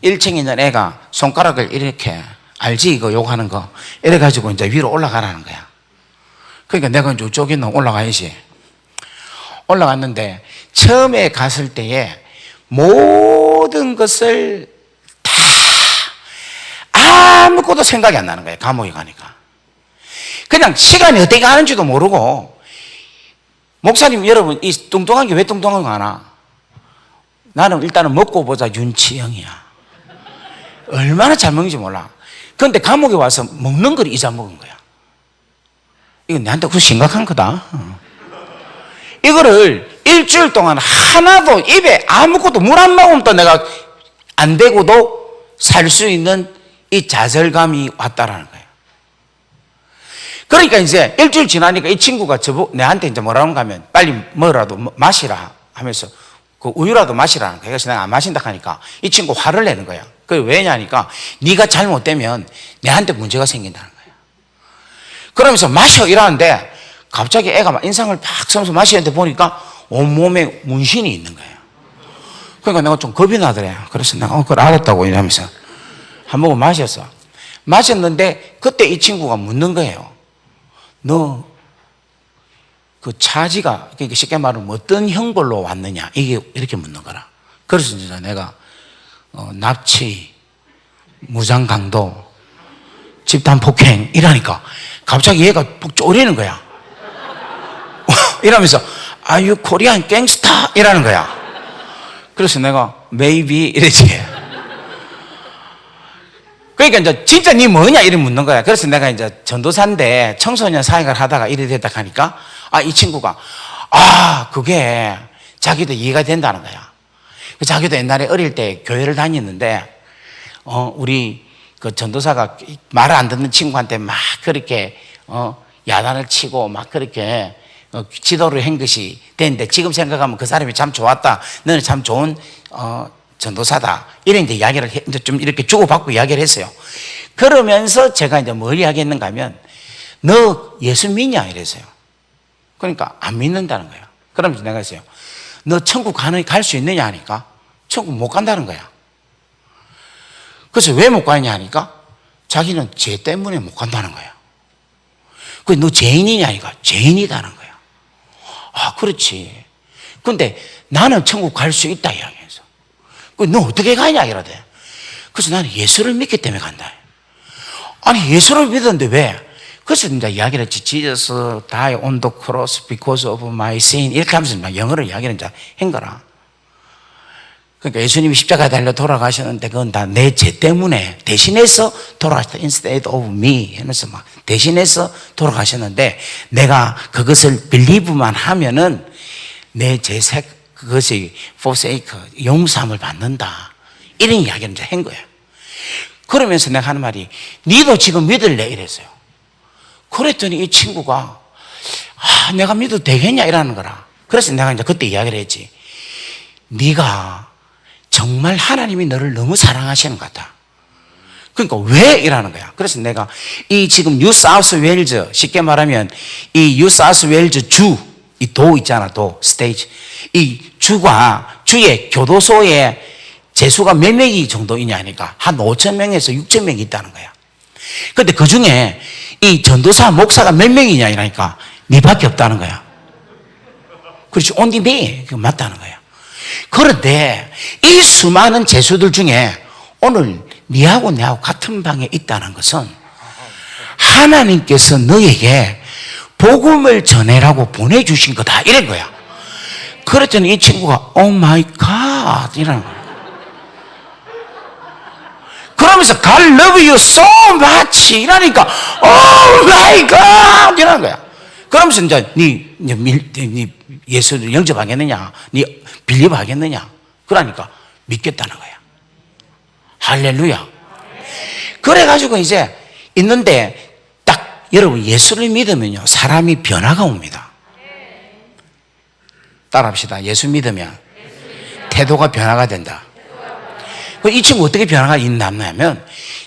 1층에 있는 애가 손가락을 이렇게, 알지? 이거 욕하는 거. 이래가지고 이제 위로 올라가라는 거야. 그러니까 내가 이제 이쪽에 있는 올라가야지. 올라갔는데 처음에 갔을 때에 모든 것을 다 아무것도 생각이 안 나는 거예요. 감옥에 가니까. 그냥 시간이 어떻게 가는지도 모르고. 목사님 여러분, 이 뚱뚱한 게 왜 뚱뚱한 거 아나? 나는 일단은 먹고 보자 윤치영이야. 얼마나 잘 먹는지 몰라. 그런데 감옥에 와서 먹는 걸 잊어먹은 거야. 이건 내한테 그거 심각한 거다. 이거를 일주일 동안 하나도 입에 아무것도 물 한 모금도 내가 안 대고도 살 수 있는 이 좌절감이 왔다라는 거예요. 그러니까 이제 일주일 지나니까 이 친구가 내한테 이제 뭐라고 하면 빨리 뭐라도 마시라 하면서 그 우유라도 마시라는 거예요. 그래서 내가 안 마신다 하니까 이 친구 화를 내는 거야. 그게 왜냐니까 네가 잘못되면 내한테 문제가 생긴다는 거예요. 그러면서 마셔 이러는데 갑자기 애가 막 인상을 팍 쓰면서 마시는데 보니까 온몸에 문신이 있는 거예요. 그러니까 내가 좀 겁이 나더래요. 그래서 내가 그걸 알았다고 이러면서 한 모금 마셨어. 마셨는데 그때 이 친구가 묻는 거예요. 너 그 차지가, 그러니까 쉽게 말하면 어떤 형벌로 왔느냐, 이게 이렇게 묻는 거라. 그래서 이제 내가 납치, 무장강도, 집단폭행 이러니까 갑자기 얘가 푹 쪼리는 거야. 이러면서 Are you Korean gangster? 이라는 거야. 그래서 내가 maybe 이랬지. 그러니까 이제 진짜 니 뭐냐 이래 묻는 거야. 그래서 내가 이제 전도사인데 청소년 사역을 하다가 이래 됐다 하니까 이 친구가 그게 자기도 이해가 된다는 거야. 자기도 옛날에 어릴 때 교회를 다녔는데 우리 그 전도사가 말을 안 듣는 친구한테 막 그렇게 야단을 치고 막 그렇게 지도를 한 것이 됐는데 지금 생각하면 그 사람이 참 좋았다. 너는 참 좋은 전도사다. 이런 이제 이야기를 이제 좀 이렇게 주고받고 이야기를 했어요. 그러면서 제가 이제 뭘 이야기했는가 하면 너 예수 믿냐 이랬어요. 그러니까 안 믿는다는 거야. 그러면서 내가 했어요. 너 천국 갈 수 있느냐 하니까 천국 못 간다는 거야. 그래서 왜 못 가냐 하니까 자기는 죄 때문에 못 간다는 거야. 그 너 죄인이냐 하니까 죄인이다는 거야. 그렇지. 근데 나는 천국 갈 수 있다 이야기해서. 너 어떻게 가냐 이러대. 그래서 나는 예수를 믿기 때문에 간다. 아니 예수를 믿었는데 왜? 그래서 이제 이야기를 했지. Jesus died on the cross because of my sin. 이렇게 하면서 막 영어로 이야기를 이제 한 거라. 그러니까 예수님이 십자가에 달려 돌아가셨는데 그건 다 내 죄 때문에 대신해서 돌아가셨다. Instead of me 하면서 막 대신해서 돌아가셨는데 내가 그것을 believe만 하면은 내 죄색 그것이 forsake 용서함을 받는다. 이런 이야기를 이제 한 거예요. 그러면서 내가 하는 말이 니도 지금 믿을래 이랬어요. 그랬더니 이 친구가 내가 믿어도 되겠냐 이러는 거라. 그래서 내가 이제 그때 이야기를 했지. 네가 정말 하나님이 너를 너무 사랑하시는 것 같다. 그러니까 왜 이러는 거야. 그래서 내가 이 지금 뉴 사우스 웨일즈 쉽게 말하면 이 뉴 사우스 웨일즈 주 이 도 있잖아. 도 스테이지 이 주의 교도소에 재수가 몇 명이 정도 있냐 하니까 한 5,000명에서 6,000명이 있다는 거야. 근데 그 중에 이 전도사 목사가 몇 명이냐 이러니까 니밖에 없다는 거야. 그렇지. only me. 그 맞다는 거야. 그런데 이 수많은 재수들 중에 오늘 니하고 내하고 같은 방에 있다는 것은 하나님께서 너에게 복음을 전해라고 보내주신 거다 이런 거야. 그랬더니 이 친구가 Oh my God 이러는 거야. 그러면서 God love you so much 이러니까 Oh my God 이러는 거야. 그러면서 이제 니 예수를 영접하겠느냐, 니 빌리브 하겠느냐, 그러니까 믿겠다는 거야. 할렐루야. 그래가지고 이제 있는데 딱 여러분 예수를 믿으면요 사람이 변화가 옵니다. 따라합시다. 예수 믿으면 태도가 변화가 된다. 이 친구 어떻게 변화가 있냐면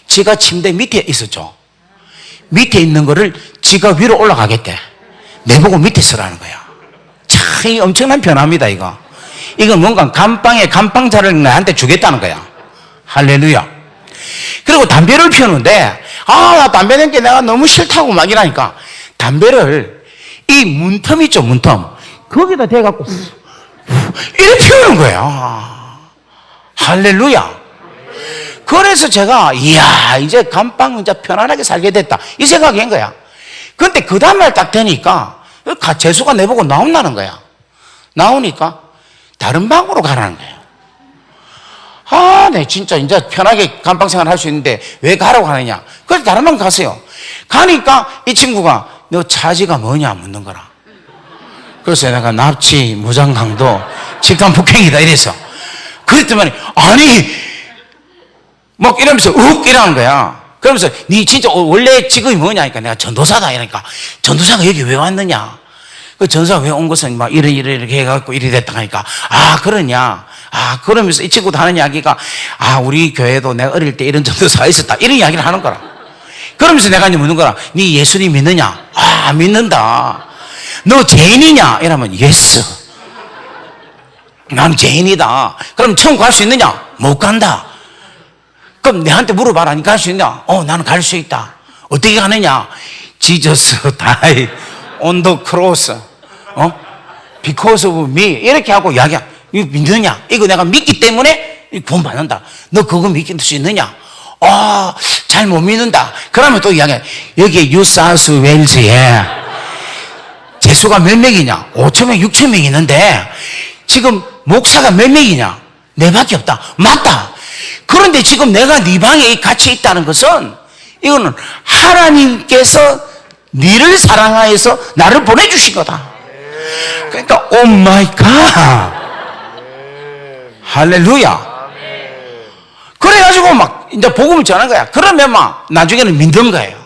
지가 침대 밑에 있었죠. 밑에 있는 거를 지가 위로 올라가겠대. 내보고 밑에 서라는 거야. 참 엄청난 변화입니다. 이건 뭔가 감방에 감방자를 나한테 주겠다는 거야. 할렐루야. 그리고 담배를 피우는데 나 담배 냄새 내가 너무 싫다고 막 이러니까 담배를 이 문틈 있죠. 문틈 거기다 대갖고 이렇게 피우는 거야. 할렐루야. 그래서 제가 이야 이제 감방 이제 편안하게 살게 됐다 이 생각이 한 거야. 근데 그 다음날 딱 되니까 재수가 내보고 나온다는 거야. 나오니까 다른 방으로 가라는 거야. 네 진짜 이제 편하게 감방 생활 할 수 있는데 왜 가라고 하느냐. 그래서 다른 방 갔어요. 가니까 이 친구가 너 차지가 뭐냐 묻는 거라. 그래서 내가 납치, 무장강도, 직간폭행이다 이랬어. 그랬더니 아니 막 이러면서 이러는 거야. 그러면서 니 진짜 원래 직업이 뭐냐 하니까 내가 전도사다 이러니까 전도사가 여기 왜 왔느냐. 그 전도사가 왜 온 것은 막 이렇게 해갖고 이래 됐다 하니까 그러냐. 그러면서 이 친구도 하는 이야기가 우리 교회도 내가 어릴 때 이런 전도사가 있었다 이런 이야기를 하는 거라. 그러면서 내가 이제 묻는 거라. 니 예수님 믿느냐? 믿는다. 너 죄인이냐? 이러면 예스. 난 죄인이다. 그럼 천국 갈 수 있느냐? 못 간다. 그럼 내한테 물어봐라. 니 갈 수 있냐? 나는 갈 수 있다. 어떻게 가느냐? Jesus died on the cross. Because of me. 이렇게 하고 이야기야. 이거 믿느냐? 이거 내가 믿기 때문에 구원 받는다. 너 그거 믿을 수 있느냐? 잘 못 믿는다. 그러면 또 이야기해. 여기 뉴사우스 웨일즈에 재수가 몇 명이냐? 5,000명, 6,000명 있는데 지금 목사가 몇 명이냐? 내밖에 없다. 맞다. 그런데 지금 내가 네 방에 같이 있다는 것은 이거는 하나님께서 너를 사랑하여서 나를 보내주신 거다. 그러니까 오 마이 갓, 할렐루야. 그래가지고 막 이제 복음을 전한 거야. 그러면 막 나중에는 믿는 거예요.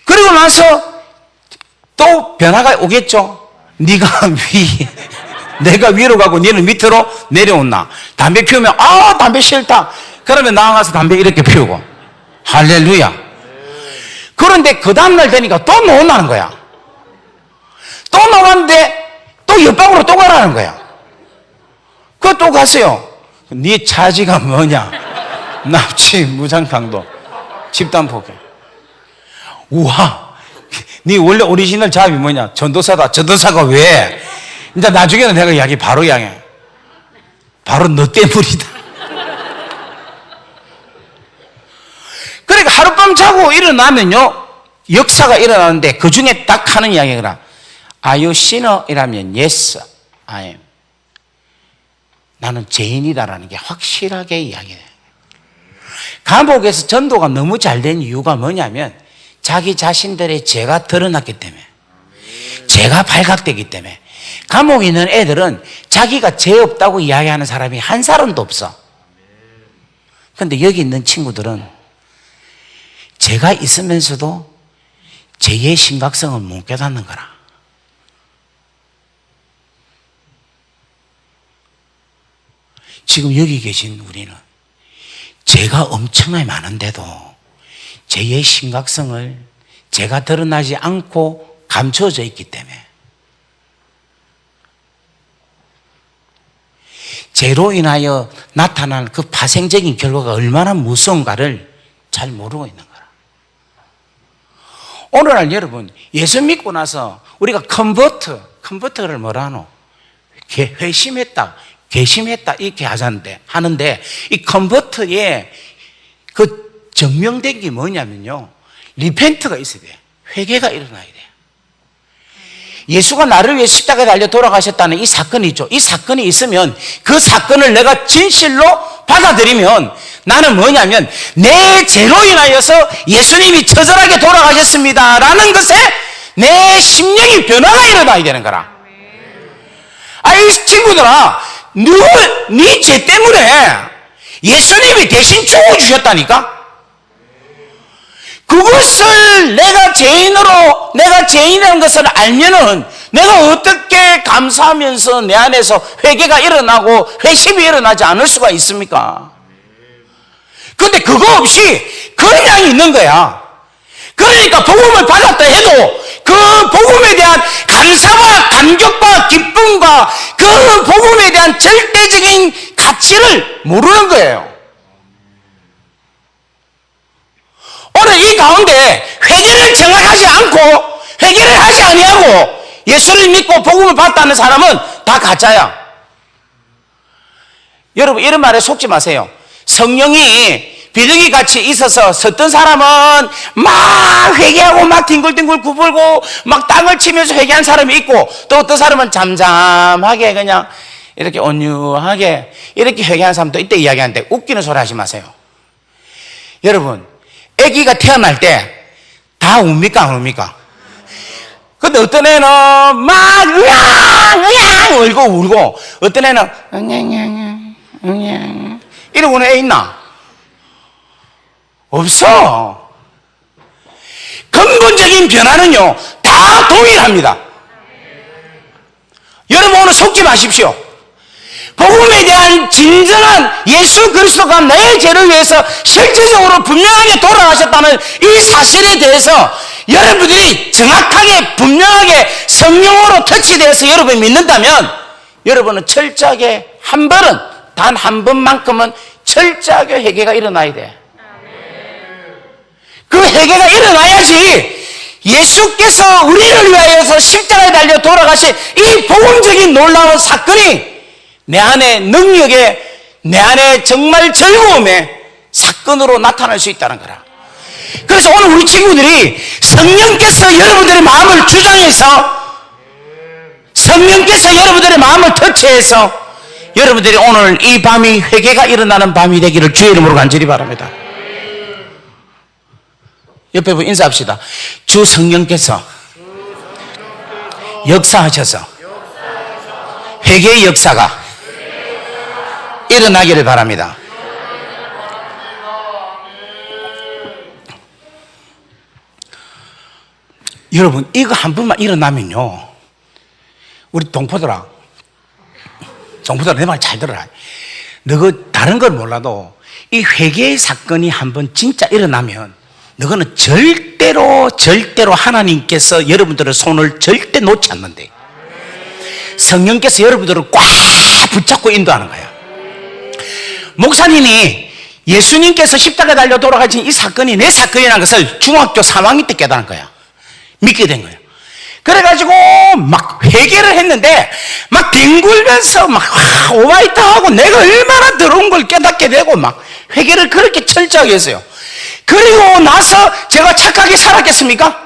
그리고 나서 또 변화가 오겠죠. 네가 내가 위로 가고 너는 밑으로 내려온나. 담배 피우면 담배 싫다. 그러면 나가서 담배 이렇게 피우고. 할렐루야. 그런데 그 다음날 되니까 또 나온다는 거야. 또 나왔는데 또 옆방으로 또 가라는 거야. 그거 또 갔어요. 네 차지가 뭐냐? 납치, 무장강도, 집단폭행. 우와, 네 원래 오리지널 잡이 뭐냐? 전도사다. 전도사가 왜? 이제 나중에는 내가 이야기 바로 이야기해. 바로 너 때문이다. 그러니까 하룻밤 자고 일어나면요, 역사가 일어나는데 그 중에 딱 하는 이야기가 Are you sinner? 이라면 Yes, I am. 나는 죄인이다라는 게 확실하게 이야기해요. 감옥에서 전도가 너무 잘 된 이유가 뭐냐면 자기 자신들의 죄가 드러났기 때문에, 죄가 발각되기 때문에. 감옥에 있는 애들은 자기가 죄 없다고 이야기하는 사람이 한 사람도 없어. 그런데 여기 있는 친구들은 죄가 있으면서도 죄의 심각성을 못 깨닫는 거라. 지금 여기 계신 우리는 죄가 엄청나게 많은데도 죄의 심각성을 죄가 드러나지 않고 감춰져 있기 때문에 죄로 인하여 나타난 그 파생적인 결과가 얼마나 무서운가를 잘 모르고 있는 거라. 오늘날 여러분, 예수 믿고 나서 우리가 컨버트를 뭐라 하노? 회심했다, 개심했다 이렇게 하는데 이 컨버트에 그 증명된 게 뭐냐면요, 리펜트가 있어야 돼. 회개가 일어나야 돼. 예수가 나를 위해 십자가에 달려 돌아가셨다는 이 사건이 있죠. 이 사건이 있으면 그 사건을 내가 진실로 받아들이면 나는 뭐냐면 내 죄로 인하여서 예수님이 처절하게 돌아가셨습니다 라는 것에 내 심령이 변화가 일어나야 되는 거라. 이 친구들아, 네 죄 때문에 예수님이 대신 죽어주셨다니까. 그것을 내가 죄인이라는 것을 알면은 내가 어떻게 감사하면서 내 안에서 회개가 일어나고 회심이 일어나지 않을 수가 있습니까? 그런데 그거 없이 그냥 있는 거야. 그러니까 복음을 받았다 해도 그 복음에 대한 감사와 감격과 기쁨과 그 복음에 대한 절대적인 가치를 모르는 거예요. 오늘 이 가운데 회개를 정확하지 않고 회개를 하지 아니하고 예수를 믿고 복음을 받다는 사람은 다 가짜야. 여러분, 이런 말에 속지 마세요. 성령이 비둘기 같이 있어서 섰던 사람은 막 회개하고 막 뒹굴뒹굴 구불고 막 땅을 치면서 회개한 사람이 있고, 또 어떤 사람은 잠잠하게 그냥 이렇게 온유하게 이렇게 회개한 사람도 이때 이야기하는데 웃기는 소리 하지 마세요. 여러분, 아기가 태어날 때 다 웁니까 안 웁니까? 근데 어떤 애는 막 으앙 울고 어떤 애는 응냥 이러고 오는 애 있나? 없어. 근본적인 변화는요 다 동일합니다. 여러분, 오늘 속지 마십시오. 복음에 대한 진정한 예수 그리스도가 내 죄를 위해서 실제적으로 분명하게 돌아가셨다는 이 사실에 대해서 여러분들이 정확하게 분명하게 성령으로 터치되어서 여러분이 믿는다면 여러분은 철저하게 단 한 번만큼은 철저하게 회개가 일어나야 돼. 그 회개가 일어나야지 예수께서 우리를 위하여서 십자가에 달려 돌아가신 이 복음적인 놀라운 사건이 내 안에 능력에, 내 안에 정말 즐거움의 사건으로 나타날 수 있다는 거라. 그래서 오늘 우리 친구들이 성령께서 여러분들의 마음을 주장해서, 성령께서 여러분들의 마음을 터치해서 여러분들이 오늘 이 밤이 회개가 일어나는 밤이 되기를 주의 이름으로 간절히 바랍니다. 옆에 분 인사합시다. 주 성령께서 역사하셔서 회개의 역사가 일어나기를 바랍니다. 여러분, 이거 한 번만 일어나면요, 우리 동포들아 내 말 잘 들어라. 너가 다른 걸 몰라도 이 회개의 사건이 한번 진짜 일어나면 너는 절대로 하나님께서 여러분들의 손을 절대 놓지 않는데, 성령께서 여러분들을 꽉 붙잡고 인도하는 거야. 목사님이 예수님께서 십자가에 달려 돌아가신 이 사건이 내 사건이라는 것을 중학교 3학년 때 깨달은 거야. 믿게 된 거예요. 그래가지고 막 회개를 했는데 막 뒹굴면서 막 오마이타 하고 내가 얼마나 더러운 걸 깨닫게 되고 막 회개를 그렇게 철저하게 했어요. 그리고 나서 제가 착하게 살았겠습니까?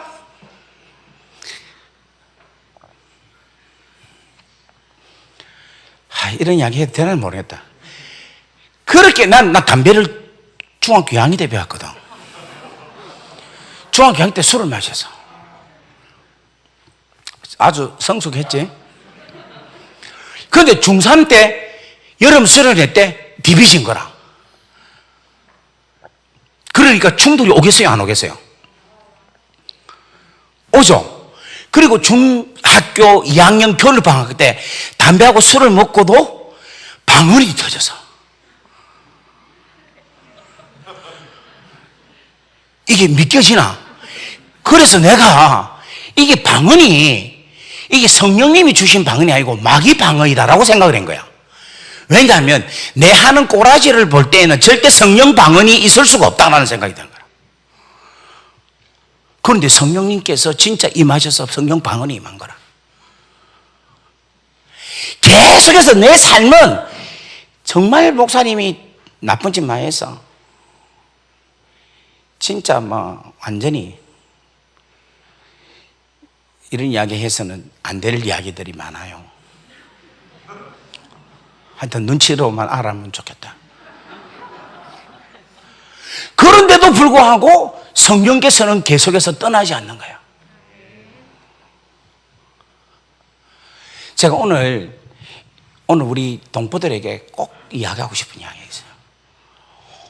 이런 이야기 해도 되나 모르겠다. 그렇게 난 담배를 중학교 2학년 때 배웠거든. 중학교 2학년 때 술을 마셔서 아주 성숙했지. 그런데 중3 때 여름 수련회 때 디비진 거라. 그러니까 충돌이 오겠어요, 안 오겠어요? 오죠. 그리고 중학교 2학년 겨울방학 때 담배하고 술을 먹고도 방언이 터져서 이게 믿겨지나? 그래서 내가 이게 방언이 이게 성령님이 주신 방언이 아니고 마귀 방언이다라고 생각을 한 거야. 왜냐하면 내 하는 꼬라지를 볼 때에는 절대 성령 방언이 있을 수가 없다라는 생각이 드는 거야. 그런데 성령님께서 진짜 임하셔서 성령 방언이 임한 거라. 계속해서 내 삶은 정말 목사님이 나쁜 짓 많이 했어. 진짜 뭐 완전히 이런 이야기 해서는 안 될 이야기들이 많아요. 하여튼 눈치로만 알아면 좋겠다. 그런데도 불구하고 성령께서는 계속해서 떠나지 않는 거야. 제가 오늘 우리 동포들에게 꼭 이야기하고 싶은 이야기가 있어요.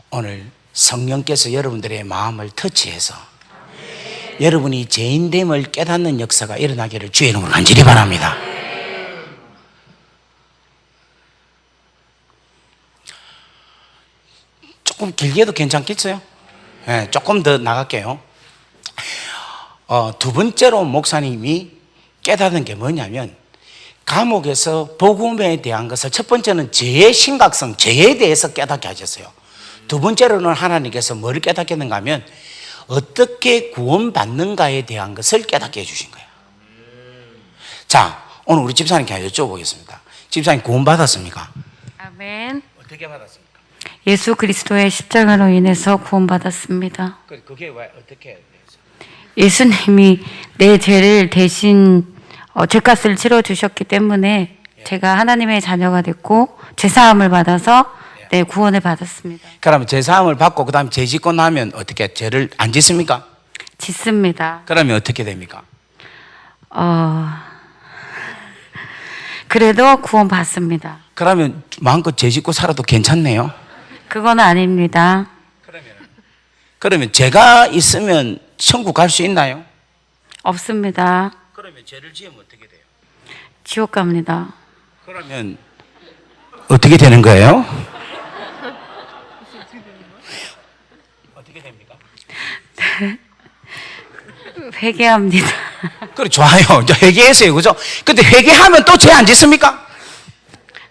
오늘 성령께서 여러분들의 마음을 터치해서 여러분이 죄인됨을 깨닫는 역사가 일어나기를 주의 이름으로 간절히 바랍니다. 조금 길게 해도 괜찮겠어요? 네, 조금 더 나갈게요. 두 번째로 목사님이 깨닫는 게 뭐냐면, 감옥에서 복음에 대한 것을, 첫 번째는 죄의 심각성, 죄에 대해서 깨닫게 하셨어요. 두 번째로는 하나님께서 뭐를 깨닫게 했는가 하면 어떻게 구원받는가에 대한 것을 깨닫게 해주신 거예요. 자, 오늘 우리 집사님께 여쭤보겠습니다. 집사님 구원받았습니까? 아멘. 어떻게 받았습니까? 예수 그리스도의 십자가로 인해서 구원받았습니다. 그게 왜 어떻게 해서? 예수님이 내 죄를 대신 죄값을 치러주셨기 때문에 제가 하나님의 자녀가 됐고 죄사함을 받아서 구원을 받았습니다. 그러면 죄사함을 받고 그 다음에 죄 짓고 나면 어떻게, 죄를 안 짓습니까? 짓습니다. 그러면 어떻게 됩니까? 그래도 구원받습니다. 그러면 마음껏 죄 짓고 살아도 괜찮네요. 그건 아닙니다. 그러면 죄가 있으면 천국 갈 수 있나요? 없습니다. 그러면 죄를 지으면 어떻게 돼요? 지옥 갑니다. 그러면 어떻게 되는 거예요? 어떻게 됩니까? 회개합니다. 그래, 좋아요. 회개했어요, 그죠? 근데 회개하면 또 죄 안 짓습니까?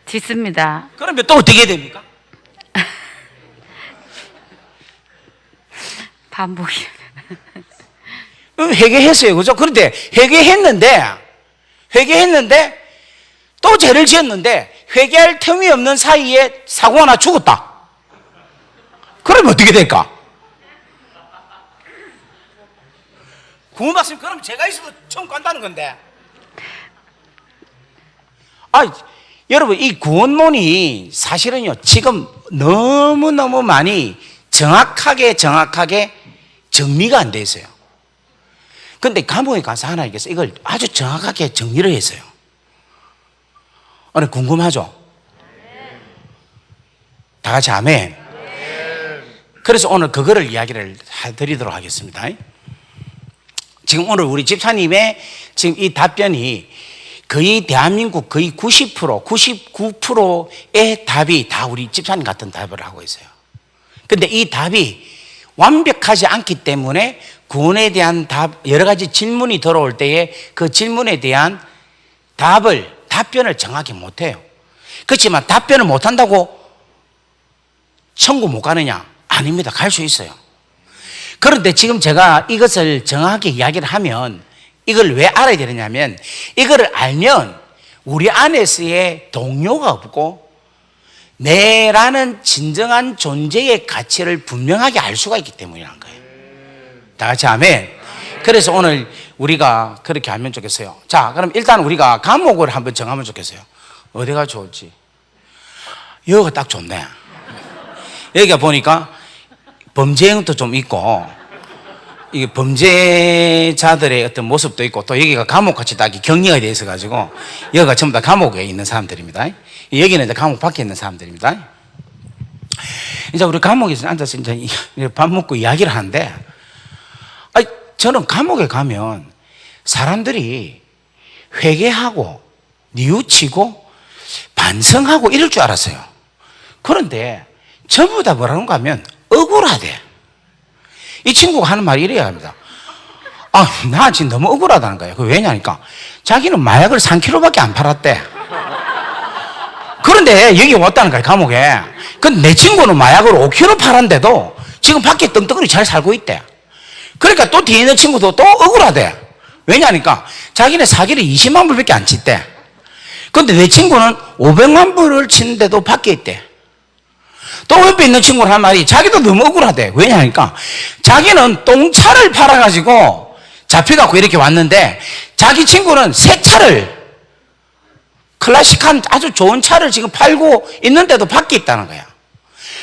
짓습니다. 그러면 또 어떻게 됩니까? 반복이. 회개했어요, 그죠? 그런데 회개했는데 또 죄를 지었는데 회개할 틈이 없는 사이에 사고가 나 죽었다. 그러면 어떻게 될까? 구원받으면 그럼 죄가 있어도 천국 간다는 건데. 여러분, 이 구원론이 사실은요, 지금 너무너무 많이 정확하게 정리가 안 돼 있어요. 근데 감옥에 가서 하나님께서 이걸 아주 정확하게 정리를 했어요. 오늘 궁금하죠? 다 같이 아멘. 그래서 오늘 그거를 이야기를 해드리도록 하겠습니다. 지금 오늘 우리 집사님의 지금 이 답변이 거의 대한민국 거의 90%, 99%의 답이 다 우리 집사님 같은 답을 하고 있어요. 근데 이 답이 완벽하지 않기 때문에 구원에 대한 여러 가지 질문이 들어올 때에 그 질문에 대한 답변을 정확히 못 해요. 그렇지만 답변을 못 한다고 천국 못 가느냐? 아닙니다. 갈 수 있어요. 그런데 지금 제가 이것을 정확하게 이야기를 하면 이걸 왜 알아야 되느냐면 이거를 알면 우리 안에서의 동요가 없고 내라는 진정한 존재의 가치를 분명하게 알 수가 있기 때문이라는 거예요. 다 같이 아멘. 그래서 오늘 우리가 그렇게 하면 좋겠어요. 자, 그럼 일단 우리가 과목을 한번 정하면 좋겠어요. 어디가 좋을지. 여기가 딱 좋네. 여기가 보니까 범죄형도 좀 있고 이게 범죄자들의 어떤 모습도 있고 또 여기가 감옥같이 딱 격리가 되어 있어가지고 여기가 전부 다 감옥에 있는 사람들입니다. 여기는 이제 감옥 밖에 있는 사람들입니다. 이제 우리 감옥에서 앉아서 이제 밥 먹고 이야기를 하는데 저는 감옥에 가면 사람들이 회개하고 뉘우치고 반성하고 이럴 줄 알았어요. 그런데 전부 다 뭐라는가 하면 억울하대. 이 친구가 하는 말이 이래야 합니다. 나 지금 너무 억울하다는 거예요. 그 왜냐니까 자기는 마약을 3kg밖에 안 팔았대. 그런데 여기 왔다는 거예요, 감옥에. 근데 내 친구는 마약을 5kg 팔았는데도 지금 밖에 떵떵거리 잘 살고 있대. 그러니까 또 뒤에 있는 친구도 또 억울하대. 왜냐니까 자기는 사기를 20만 불밖에 안 쳤대. 근데 내 친구는 500만 불을 치는데도 밖에 있대. 또 옆에 있는 친구는 한 말이 자기도 너무 억울하대. 왜냐니까 자기는 똥차를 팔아가지고 잡혀갖고 이렇게 왔는데 자기 친구는 새 차를 클래식한 아주 좋은 차를 지금 팔고 있는데도 밖에 있다는 거야.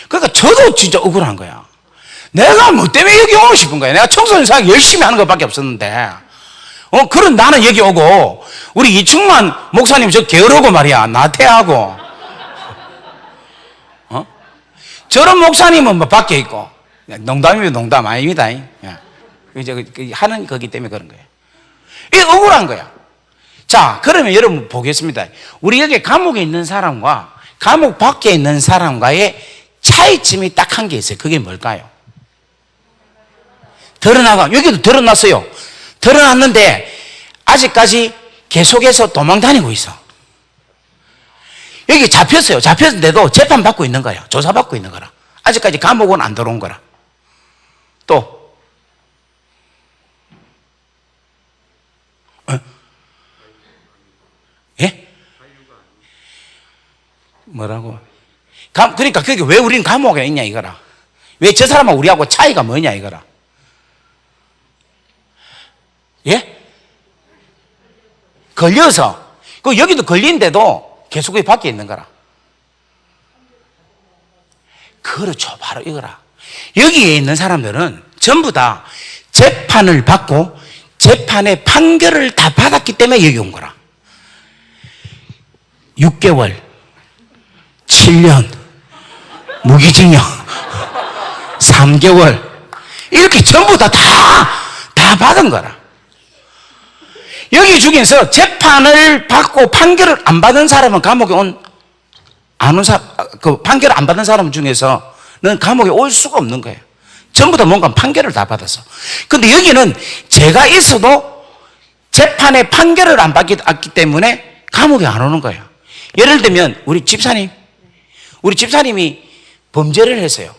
그러니까 저도 진짜 억울한 거야. 내가 뭐 때문에 여기 오고 싶은 거야. 내가 청소년 사역 열심히 하는 것밖에 없었는데 그런 나는 여기 오고 우리 이충만 목사님 저 게으르고 말이야 나태하고 저런 목사님은 뭐 밖에 있고 농담이면 농담 아닙니다. 이제 하는 거기 때문에 그런 거예요. 이게 억울한 거야. 자, 그러면 여러분 보겠습니다. 우리 여기 감옥에 있는 사람과 감옥 밖에 있는 사람과의 차이점이 딱 한 게 있어요. 그게 뭘까요? 드러나가 여기도 드러났어요. 드러났는데 아직까지 계속해서 도망 다니고 있어. 여기 잡혔어요. 잡혔는데도 재판받고 있는 거야. 조사받고 있는 거라. 아직까지 감옥은 안 들어온 거라. 또 예? 뭐라고? 그러니까 그게 왜 우리는 감옥에 있냐 이거라. 왜 저 사람하고 우리하고 차이가 뭐냐 이거라. 예? 걸려서 여기도 걸린데도 계속 여기 밖에 있는 거라. 그렇죠. 바로 이거라. 여기에 있는 사람들은 전부 다 재판을 받고 재판의 판결을 다 받았기 때문에 여기 온 거라. 6개월, 7년, 무기징역, 3개월 이렇게 전부 다 받은 거라. 여기 중에서 재판을 받고 판결을 안 받은 사람은 감옥에 그 판결을 안 받은 사람 중에서는 감옥에 올 수가 없는 거예요. 전부 다 뭔가 판결을 다 받았어. 근데 여기는 죄가 있어도 재판의 판결을 안 받기 때문에 감옥에 안 오는 거예요. 예를 들면 우리 집사님이 범죄를 했어요.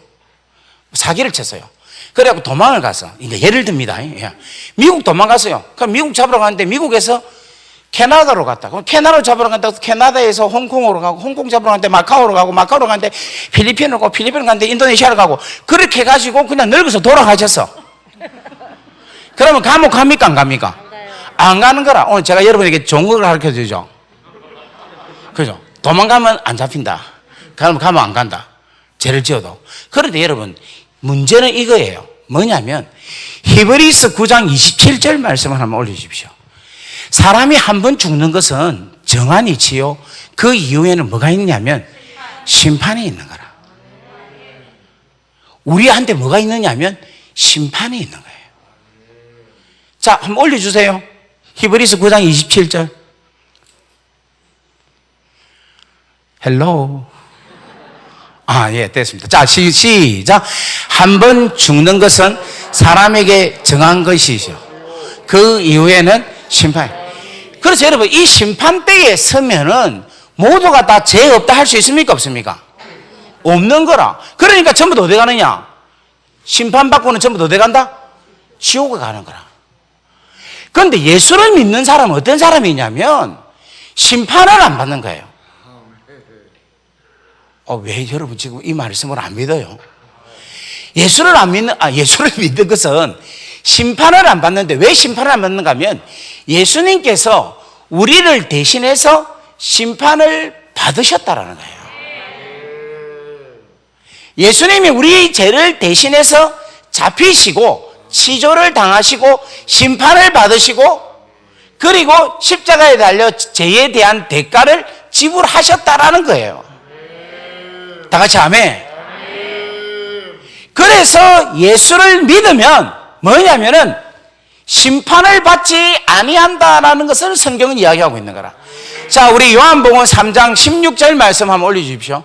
사기를 쳤어요. 그래갖고 도망을 가서, 이제 예를 듭니다. 미국 도망갔어요. 그럼 미국 잡으러 가는데 미국에서 캐나다로 갔다. 그럼 캐나다로 잡으러 간다고 캐나다에서 홍콩으로 가고, 홍콩 잡으러 가는데 마카오로 가고, 마카오로 가는데 필리핀으로 가고, 필리핀 가는데 인도네시아로 가고, 그렇게 해가지고 그냥 늙어서 돌아가셨어. 그러면 감옥 갑니까? 안 갑니까? 안 가는 거라. 오늘 제가 여러분에게 좋은 걸 가르쳐 주죠. 그죠? 도망가면 안 잡힌다. 가면 안 간다. 죄를 지어도. 그런데 여러분, 문제는 이거예요. 뭐냐면 히브리서 9장 27절 말씀을 한번 올려주십시오. 사람이 한 번 죽는 것은 정한이지요. 그 이후에는 뭐가 있냐면 심판이 있는 거라. 우리한테 뭐가 있느냐면 심판이 있는 거예요. 자, 한번 올려주세요. 히브리서 9장 27절. 헬로. 예, 됐습니다. 자, 시작. 한 번 죽는 것은 사람에게 정한 것이죠. 그 이후에는 심판. 그래서 여러분, 이 심판대에 서면은 모두가 다 죄 없다 할 수 있습니까? 없습니까? 없는 거라. 그러니까 전부 다 어디 가느냐? 심판받고는 전부 다 어디 간다? 지옥에 가는 거라. 그런데 예수를 믿는 사람은 어떤 사람이냐면 심판을 안 받는 거예요. 왜 여러분 지금 이 말씀을 안 믿어요? 예수를 믿는 것은 심판을 안 받는데 왜 심판을 안 받는가 하면 예수님께서 우리를 대신해서 심판을 받으셨다라는 거예요. 예수님이 우리 죄를 대신해서 잡히시고 치조를 당하시고 심판을 받으시고 그리고 십자가에 달려 죄에 대한 대가를 지불하셨다라는 거예요. 다 같이 아멘. 그래서 예수를 믿으면 뭐냐면은 심판을 받지 아니한다라는 것을 성경은 이야기하고 있는 거라. 자, 우리 요한복음 3장 16절 말씀 한번 올려주십시오.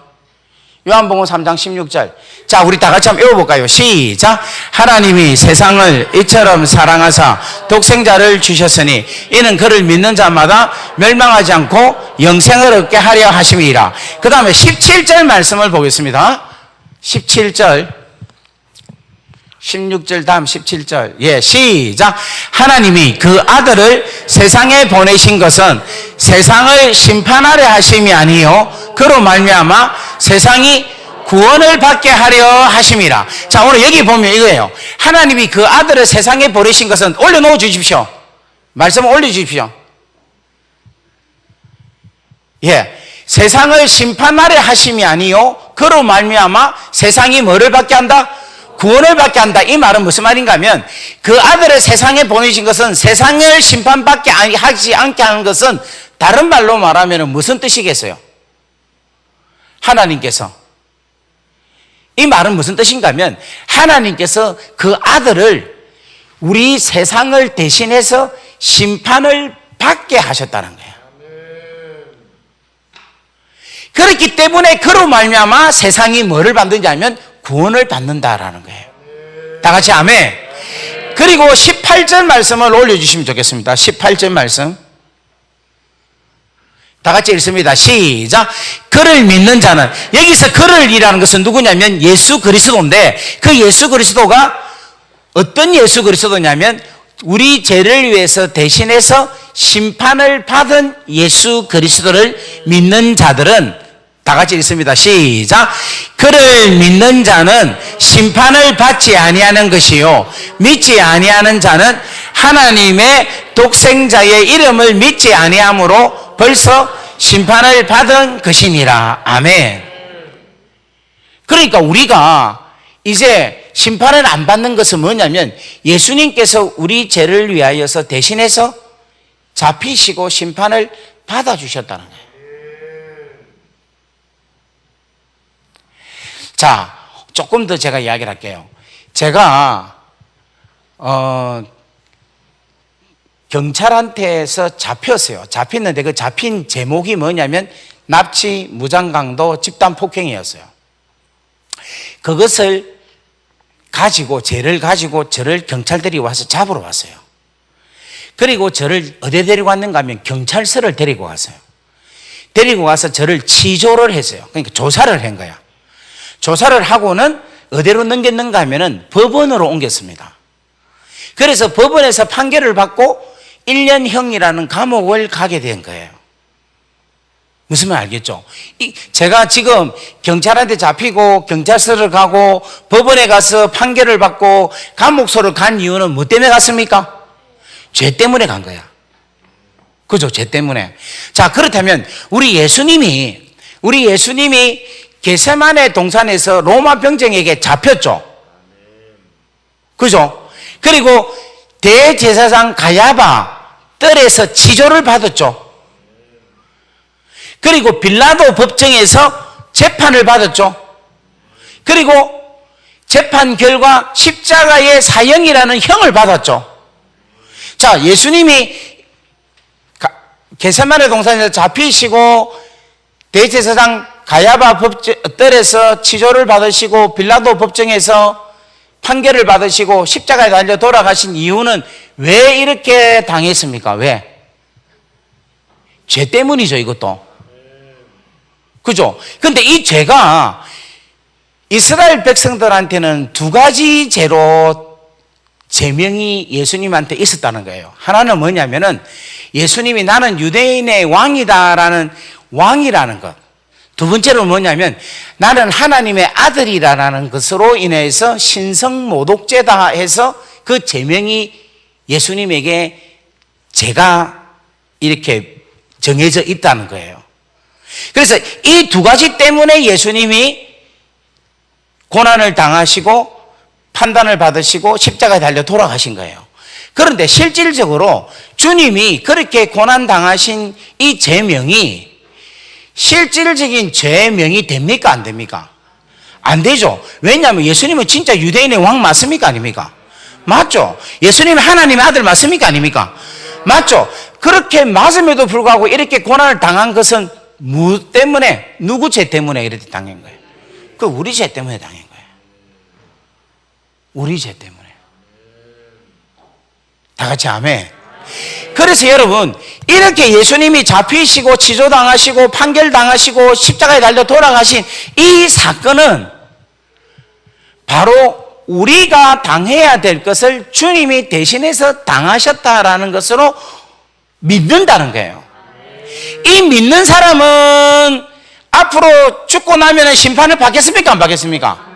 요한복음 3장 16절. 자, 우리 다 같이 한번 읽어볼까요? 시작. 하나님이 세상을 이처럼 사랑하사 독생자를 주셨으니 이는 그를 믿는 자마다 멸망하지 않고 영생을 얻게 하려 하심이라. 그 다음에 17절 말씀을 보겠습니다. 17절. 16절 다음 17절. 예, 시작. 하나님이 그 아들을 세상에 보내신 것은 세상을 심판하려 하심이 아니요 그로 말미암아 세상이 구원을 받게 하려 하심이라. 자, 오늘 여기 보면 이거예요. 하나님이 그 아들을 세상에 보내신 것은 올려놓아 주십시오. 말씀 올려주십시오. 예, 세상을 심판하려 하심이 아니요 그로 말미암아 세상이 뭐를 받게 한다? 구원을 받게 한다. 이 말은 무슨 말인가 하면 그 아들을 세상에 보내신 것은 세상을 심판받게 하지 않게 하는 것은 다른 말로 말하면 무슨 뜻이겠어요? 하나님께서 이 말은 무슨 뜻인가 하면 하나님께서 그 아들을 우리 세상을 대신해서 심판을 받게 하셨다는 거예요. 그렇기 때문에 그로 말미암아 세상이 뭐를 받는지 하면 구원을 받는다라는 거예요. 다 같이 아멘. 그리고 18절 말씀을 올려주시면 좋겠습니다. 18절 말씀 다 같이 읽습니다. 시작. 그를 믿는 자는, 여기서 그를이라는 것은 누구냐면 예수 그리스도인데 그 예수 그리스도가 어떤 예수 그리스도냐면 우리 죄를 위해서 대신해서 심판을 받은 예수 그리스도를 믿는 자들은 다 같이 읽습니다. 시작. 그를 믿는 자는 심판을 받지 아니하는 것이요 믿지 아니하는 자는 하나님의 독생자의 이름을 믿지 아니함으로 벌써 심판을 받은 것이니라. 아멘. 그러니까 우리가 이제 심판을 안 받는 것은 뭐냐면 예수님께서 우리 죄를 위하여서 대신해서 잡히시고 심판을 받아주셨다는 거예요. 자, 조금 더 제가 이야기를 할게요. 제가 경찰한테서 잡혔어요. 잡혔는데 그 잡힌 제목이 뭐냐면 납치, 무장강도, 집단폭행이었어요. 그것을 가지고, 죄를 가지고 저를 경찰들이 와서 잡으러 왔어요. 그리고 저를 어디에 데리고 왔는가 하면 경찰서를 데리고 갔어요. 데리고 가서 저를 치조를 했어요. 그러니까 조사를 한 거야. 조사를 하고는 어디로 넘겼는가 하면은 법원으로 옮겼습니다. 그래서 법원에서 판결을 받고 1년형이라는 감옥을 가게 된 거예요. 무슨 말 알겠죠? 제가 지금 경찰한테 잡히고 경찰서를 가고 법원에 가서 판결을 받고 감옥소를 간 이유는 뭐 때문에 갔습니까? 죄 때문에 간 거야. 그죠? 죄 때문에. 자, 그렇다면 우리 예수님이 우리 예수님이 겟세마네 동산에서 로마 병정에게 잡혔죠. 그죠? 그리고 대제사장 가야바 뜰에서 치조를 받았죠. 그리고 빌라도 법정에서 재판을 받았죠. 그리고 재판 결과 십자가의 사형이라는 형을 받았죠. 자, 예수님이 겟세마네 동산에서 잡히시고 대제사장 가야바 뜰에서 치조를 받으시고 빌라도 법정에서 판결을 받으시고 십자가에 달려 돌아가신 이유는 왜 이렇게 당했습니까? 왜? 죄 때문이죠, 이것도. 그죠? 근데 이 죄가 이스라엘 백성들한테는 두 가지 죄로 제명이 예수님한테 있었다는 거예요. 하나는 뭐냐면은 예수님이 나는 유대인의 왕이다라는 왕이라는 것. 두 번째로 뭐냐면 나는 하나님의 아들이라는 것으로 인해서 신성모독죄다 해서 그 제명이 예수님에게 죄가 이렇게 정해져 있다는 거예요. 그래서 이 두 가지 때문에 예수님이 고난을 당하시고 판단을 받으시고 십자가에 달려 돌아가신 거예요. 그런데 실질적으로 주님이 그렇게 고난 당하신 이 제명이 실질적인 죄명이 됩니까? 안 됩니까? 안 되죠. 왜냐하면 예수님은 진짜 유대인의 왕 맞습니까? 아닙니까? 맞죠. 예수님은 하나님의 아들 맞습니까? 아닙니까? 맞죠. 그렇게 맞음에도 불구하고 이렇게 고난을 당한 것은 무 때문에, 누구 죄 때문에 이렇게 당한 거예요? 그 우리 죄 때문에 당한 거예요. 우리 죄 때문에. 다 같이 아멘. 그래서 여러분, 이렇게 예수님이 잡히시고 치조당하시고 판결당하시고 십자가에 달려 돌아가신 이 사건은 바로 우리가 당해야 될 것을 주님이 대신해서 당하셨다라는 것으로 믿는다는 거예요. 이 믿는 사람은 앞으로 죽고 나면 심판을 받겠습니까? 안 받겠습니까?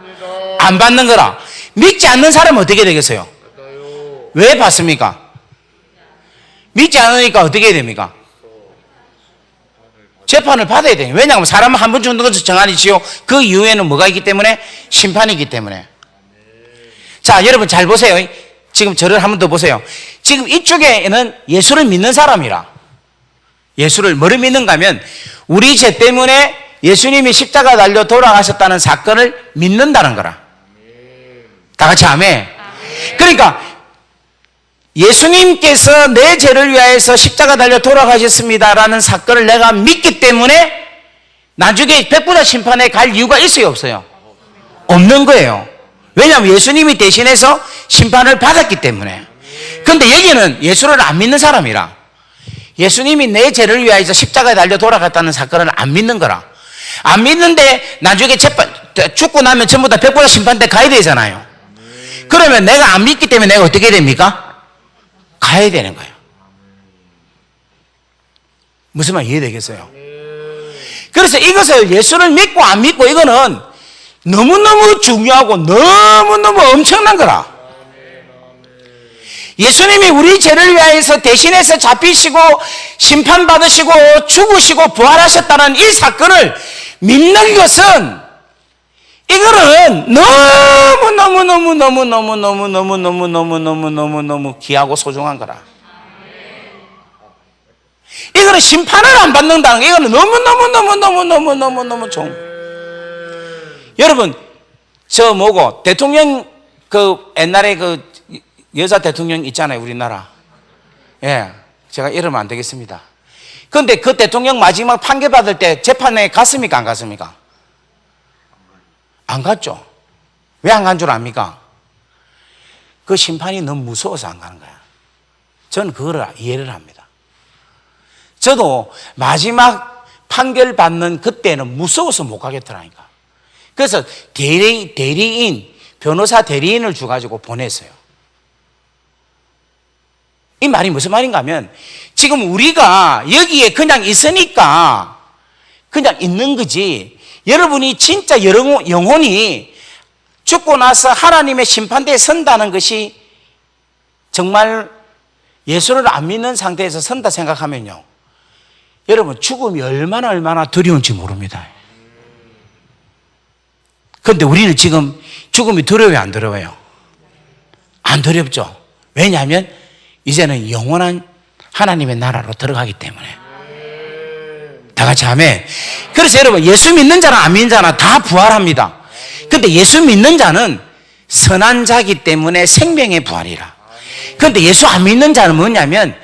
안 받는 거라. 믿지 않는 사람은 어떻게 되겠어요? 왜 받습니까? 믿지 않으니까 어떻게 해야 됩니까? 재판을 받아야 돼요. 왜냐하면 사람은 한 번 죽는 것은 정한이지요. 그 이후에는 뭐가 있기 때문에? 심판이기 때문에. 자, 여러분 잘 보세요. 지금 저를 한 번 더 보세요. 지금 이쪽에는 예수를 믿는 사람이라. 예수를 뭐를 믿는가 하면 우리 죄 때문에 예수님이 십자가 달려 돌아가셨다는 사건을 믿는다는 거라. 다 같이 아멘. 그러니까 예수님께서 내 죄를 위하여서 십자가 달려 돌아가셨습니다라는 사건을 내가 믿기 때문에 나중에 백부자 심판에 갈 이유가 있어요, 없어요? 없는 거예요. 왜냐하면 예수님이 대신해서 심판을 받았기 때문에. 그런데 여기는 예수를 안 믿는 사람이라. 예수님이 내 죄를 위하여서 십자가에 달려 돌아갔다는 사건을 안 믿는 거라. 안 믿는데 나중에 죽고 나면 전부 다 백부자 심판 때 가야 되잖아요. 그러면 내가 안 믿기 때문에 내가 어떻게 됩니까? 가야 되는 거예요. 무슨 말 이해되겠어요? 그래서 이것을 예수를 믿고 안 믿고 이거는 너무너무 중요하고 너무너무 엄청난 거라. 예수님이 우리 죄를 위하여서 대신해서 잡히시고 심판받으시고 죽으시고 부활하셨다는 이 사건을 믿는 것은 이거는 너무너무 귀하고 소중한 거라. 이거는 심판을 안 받는다는 거, 이거는 너무 좋은. 여러분, 저 뭐고, 대통령, 옛날에 여자 대통령 있잖아요, 우리나라. 예, 제가 이러면 안 되겠습니다. 그런데 그 대통령 마지막 판결 받을 때 재판에 갔습니까? 안 갔습니까? 안 갔죠. 왜 안 간 줄 압니까? 그 심판이 너무 무서워서 안 가는 거야. 저는 그걸 이해를 합니다. 저도 마지막 판결 받는 그때는 무서워서 못 가겠더라니까. 그래서 대리인, 변호사 대리인을 줘가지고 보냈어요. 이 말이 무슨 말인가 하면 지금 우리가 여기에 그냥 있으니까 그냥 있는 거지, 여러분이 진짜 영혼이 죽고 나서 하나님의 심판대에 선다는 것이 정말 예수를 안 믿는 상태에서 선다 생각하면요, 여러분, 죽음이 얼마나 두려운지 모릅니다. 그런데 우리는 지금 죽음이 두려워요, 안 두려워요? 안 두렵죠? 왜냐하면 이제는 영원한 하나님의 나라로 들어가기 때문에. 다 같이 아멘. 그래서 여러분, 예수 믿는 자나 안 믿는 자나 다 부활합니다. 근데 예수 믿는 자는 선한 자기 때문에 생명의 부활이라. 그런데 예수 안 믿는 자는 뭐냐면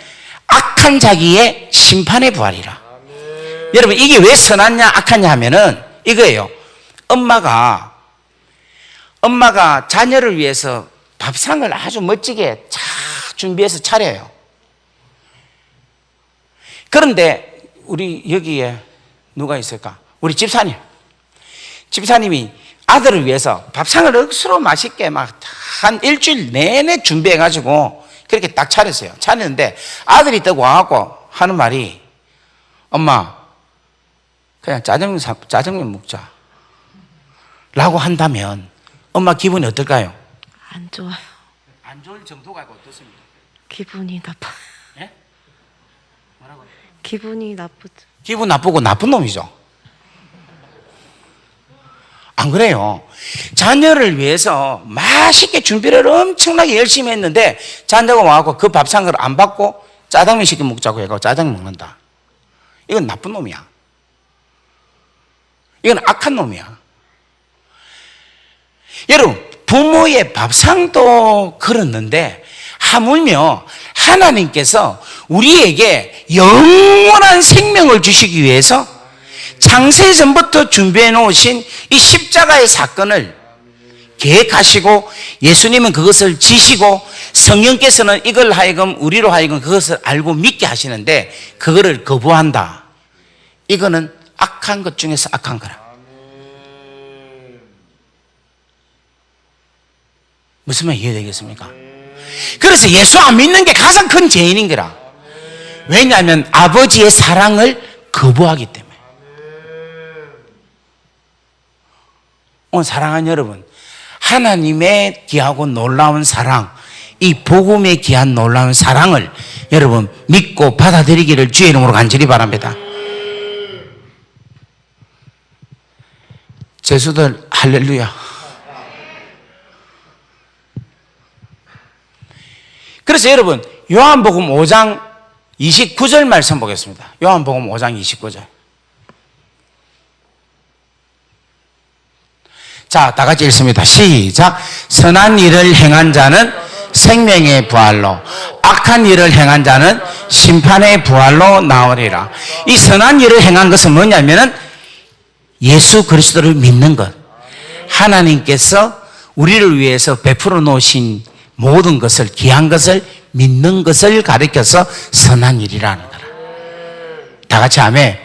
악한 자기의 심판의 부활이라. 여러분, 이게 왜 선하냐 악하냐 하면은 이거예요. 엄마가 자녀를 위해서 밥상을 아주 멋지게 잘 준비해서 차려요. 그런데 우리 여기에 누가 있을까? 우리 집사님이 아들을 위해서 밥상을 억수로 맛있게 막 한 일주일 내내 준비해가지고 그렇게 딱 차렸어요. 차렸는데 아들이 딱 와갖고 하는 말이, 엄마, 그냥 짜장면 먹자 라고 한다면 엄마 기분이 어떨까요? 안 좋아요. 안 좋을 정도가 어떻습니까? 기분이 나빠. 예? 뭐라고요? 기분이 나쁘죠. 기분 나쁘고 나쁜 놈이죠. 안 그래요? 자녀를 위해서 맛있게 준비를 엄청나게 열심히 했는데 자녀가 와갖고 그 밥상을 안 받고 짜장면 시켜 먹자고 해서 짜장면 먹는다. 이건 나쁜 놈이야. 이건 악한 놈이야. 여러분, 부모의 밥상도 그렇는데 하물며 하나님께서 우리에게 영원한 생명을 주시기 위해서 창세전부터 준비해 놓으신 이 십자가의 사건을 계획하시고 예수님은 그것을 지시고 성령께서는 이걸 하여금 우리로 하여금 그것을 알고 믿게 하시는데 그거를 거부한다. 이거는 악한 것 중에서 악한 거라. 무슨 말 이해되겠습니까? 그래서 예수 안 믿는 게 가장 큰 죄인인 거라. 왜냐하면 아버지의 사랑을 거부하기 때문에. 오늘 사랑하는 여러분, 하나님의 귀하고 놀라운 사랑, 이 복음의 귀한 놀라운 사랑을 여러분 믿고 받아들이기를 주의 이름으로 간절히 바랍니다. 제수들 할렐루야. 그래서 여러분, 요한복음 5장 29절 말씀 보겠습니다. 요한복음 5장 29절. 자, 다 같이 읽습니다. 시작. 선한 일을 행한 자는 생명의 부활로, 악한 일을 행한 자는 심판의 부활로 나오리라. 이 선한 일을 행한 것은 뭐냐면은 예수 그리스도를 믿는 것. 하나님께서 우리를 위해서 베풀어 놓으신 모든 것을, 귀한 것을 믿는 것을 가리켜서 선한 일이라는 거라. 다 같이 아멘.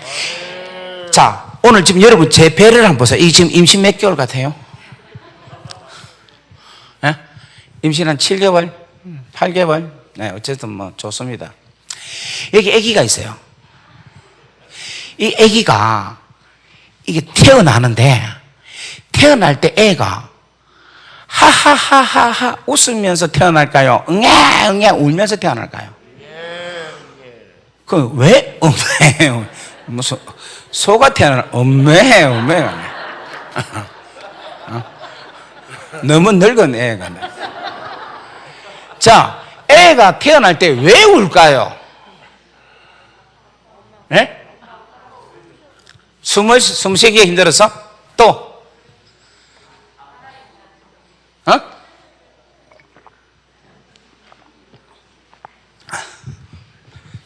자, 오늘 지금 여러분 제 배를 한번 보세요. 이 지금 임신 몇 개월 같아요? 예? 임신 한 7개월? 8개월? 네, 어쨌든 뭐 좋습니다. 여기 아기가 있어요. 이 아기가 이게 태어나는데 태어날 때 애가 하하하하하 웃으면서 태어날까요? 응애 울면서 태어날까요? 그 왜 응애 무슨 소가 태어나 응애 너무 늙은 애가. 자, 애가 태어날 때 왜 울까요? 네? 숨 쉬기에 힘들어서? 또?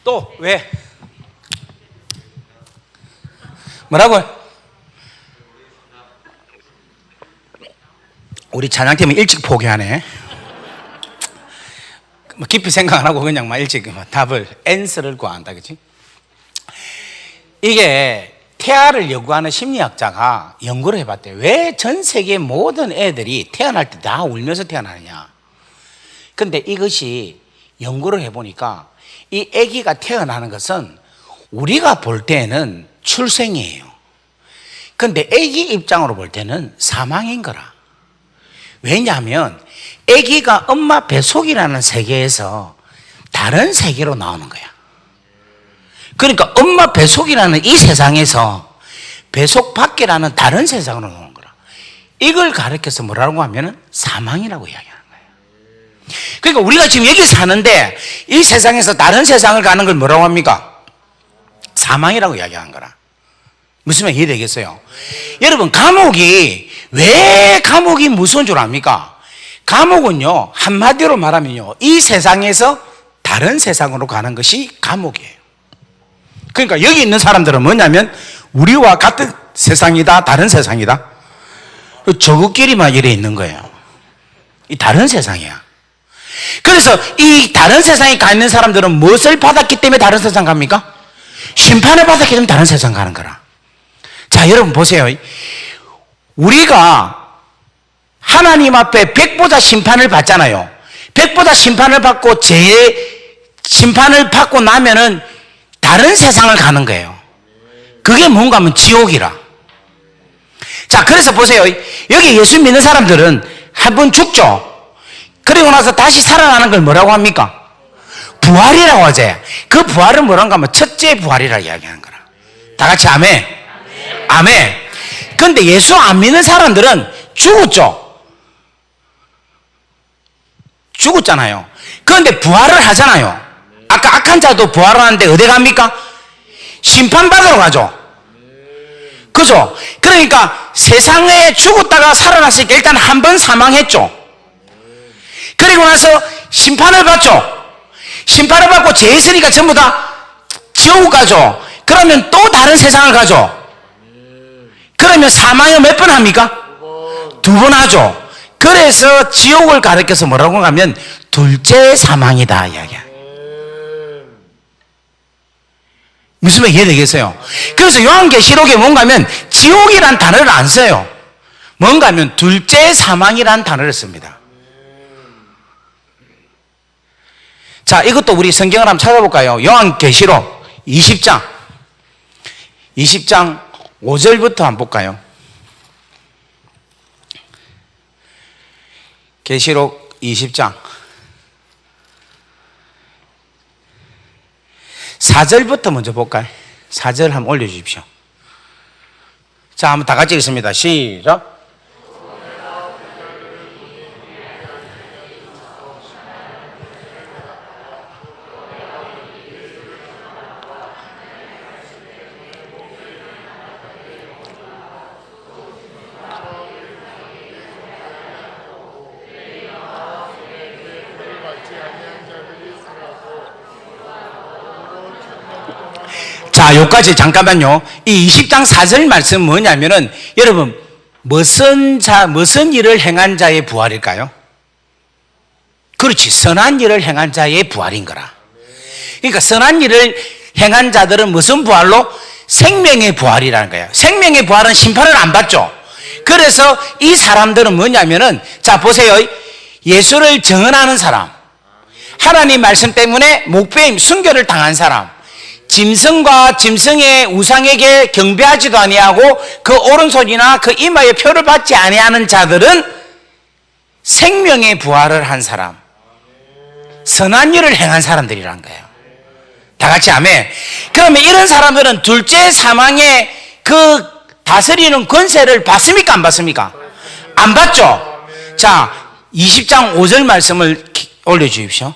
또 왜? 뭐라고요? 우리 찬양팀은 일찍 포기하네. 깊이 생각 안 하고 그냥 막 일찍 답을 앤서를 구한다, 그치? 이게 태아를 연구하는 심리학자가 연구를 해봤대요. 왜 전 세계 모든 애들이 태어날 때 다 울면서 태어나느냐. 근데 이것이 연구를 해보니까 이 아기가 태어나는 것은 우리가 볼 때는 출생이에요. 근데 아기 입장으로 볼 때는 사망인 거라. 왜냐하면 아기가 엄마 뱃속이라는 세계에서 다른 세계로 나오는 거야. 그러니까 엄마 뱃속이라는 이 세상에서 뱃속 밖이라는 다른 세상으로 오는 거라. 이걸 가르쳐서 뭐라고 하면은 사망이라고 이야기하는 거예요. 그러니까 우리가 지금 여기 사는데 이 세상에서 다른 세상을 가는 걸 뭐라고 합니까? 사망이라고 이야기하는 거라. 무슨 말 이해되겠어요? 여러분, 왜 감옥이 무서운 줄 압니까? 감옥은요, 한마디로 말하면요, 이 세상에서 다른 세상으로 가는 것이 감옥이에요. 그러니까 여기 있는 사람들은 뭐냐면 우리와 같은 세상이다, 다른 세상이다. 저것끼리만 이래 있는 거예요. 이 다른 세상이야. 그래서 이 다른 세상에 가 있는 사람들은 무엇을 받았기 때문에 다른 세상 갑니까? 심판을 받았기 때문에 다른 세상 가는 거라. 자, 여러분 보세요. 우리가 하나님 앞에 백보자 심판을 받잖아요. 백보자 심판을 받고 심판을 받고 나면은 다른 세상을 가는 거예요. 그게 뭔가 하면 지옥이라. 자, 그래서 보세요. 여기 예수 믿는 사람들은 한 번 죽죠. 그리고 나서 다시 살아나는 걸 뭐라고 합니까? 부활이라고 하지. 그 부활은 뭐란가 하면 첫째 부활이라 이야기하는 거라. 다 같이 아멘. 아멘. 그런데 예수 안 믿는 사람들은 죽었죠. 죽었잖아요. 그런데 부활을 하잖아요. 아까 악한 자도 부활을 하는데 어디 갑니까? 심판받으러 가죠. 그죠? 그러니까 세상에 죽었다가 살아났으니까 일단 한 번 사망했죠. 그리고 나서 심판을 받죠. 심판을 받고 죄했으니까 전부 다 지옥 가죠. 그러면 또 다른 세상을 가죠. 그러면 사망을 몇 번 합니까? 두 번 하죠. 그래서 지옥을 가르쳐서 뭐라고 하면 둘째 사망이다 이야기야. 무슨 말 이해되겠어요? 그래서 요한계시록에 뭔가 하면 지옥이란 단어를 안 써요. 뭔가 하면 둘째 사망이란 단어를 씁니다. 자, 이것도 우리 성경을 한번 찾아볼까요? 요한계시록 20장 5절부터 한번 볼까요? 계시록 20장 4절부터 먼저 볼까요? 4절 한번 올려주십시오. 자, 한번 다 같이 읽습니다. 시작. 자, 여기까지 잠깐만요. 이 20장 4절 말씀은 뭐냐면은, 여러분, 무슨 일을 행한 자의 부활일까요? 그렇지. 선한 일을 행한 자의 부활인 거라. 그러니까 선한 일을 행한 자들은 무슨 부활로? 생명의 부활이라는 거예요. 생명의 부활은 심판을 안 받죠. 그래서 이 사람들은 뭐냐면은, 자, 보세요. 예수를 정언하는 사람, 하나님 말씀 때문에 목배임, 순교를 당한 사람, 짐승과 짐승의 우상에게 경배하지도 아니하고 그 오른손이나 그 이마에 표를 받지 아니하는 자들은 생명의 부활을 한 사람, 선한 일을 행한 사람들이란 거예요. 다 같이 아멘. 그러면 이런 사람들은 둘째 사망의 그 다스리는 권세를 받습니까? 안 받습니까? 안 받죠. 자, 20장 5절 말씀을 올려주십시오.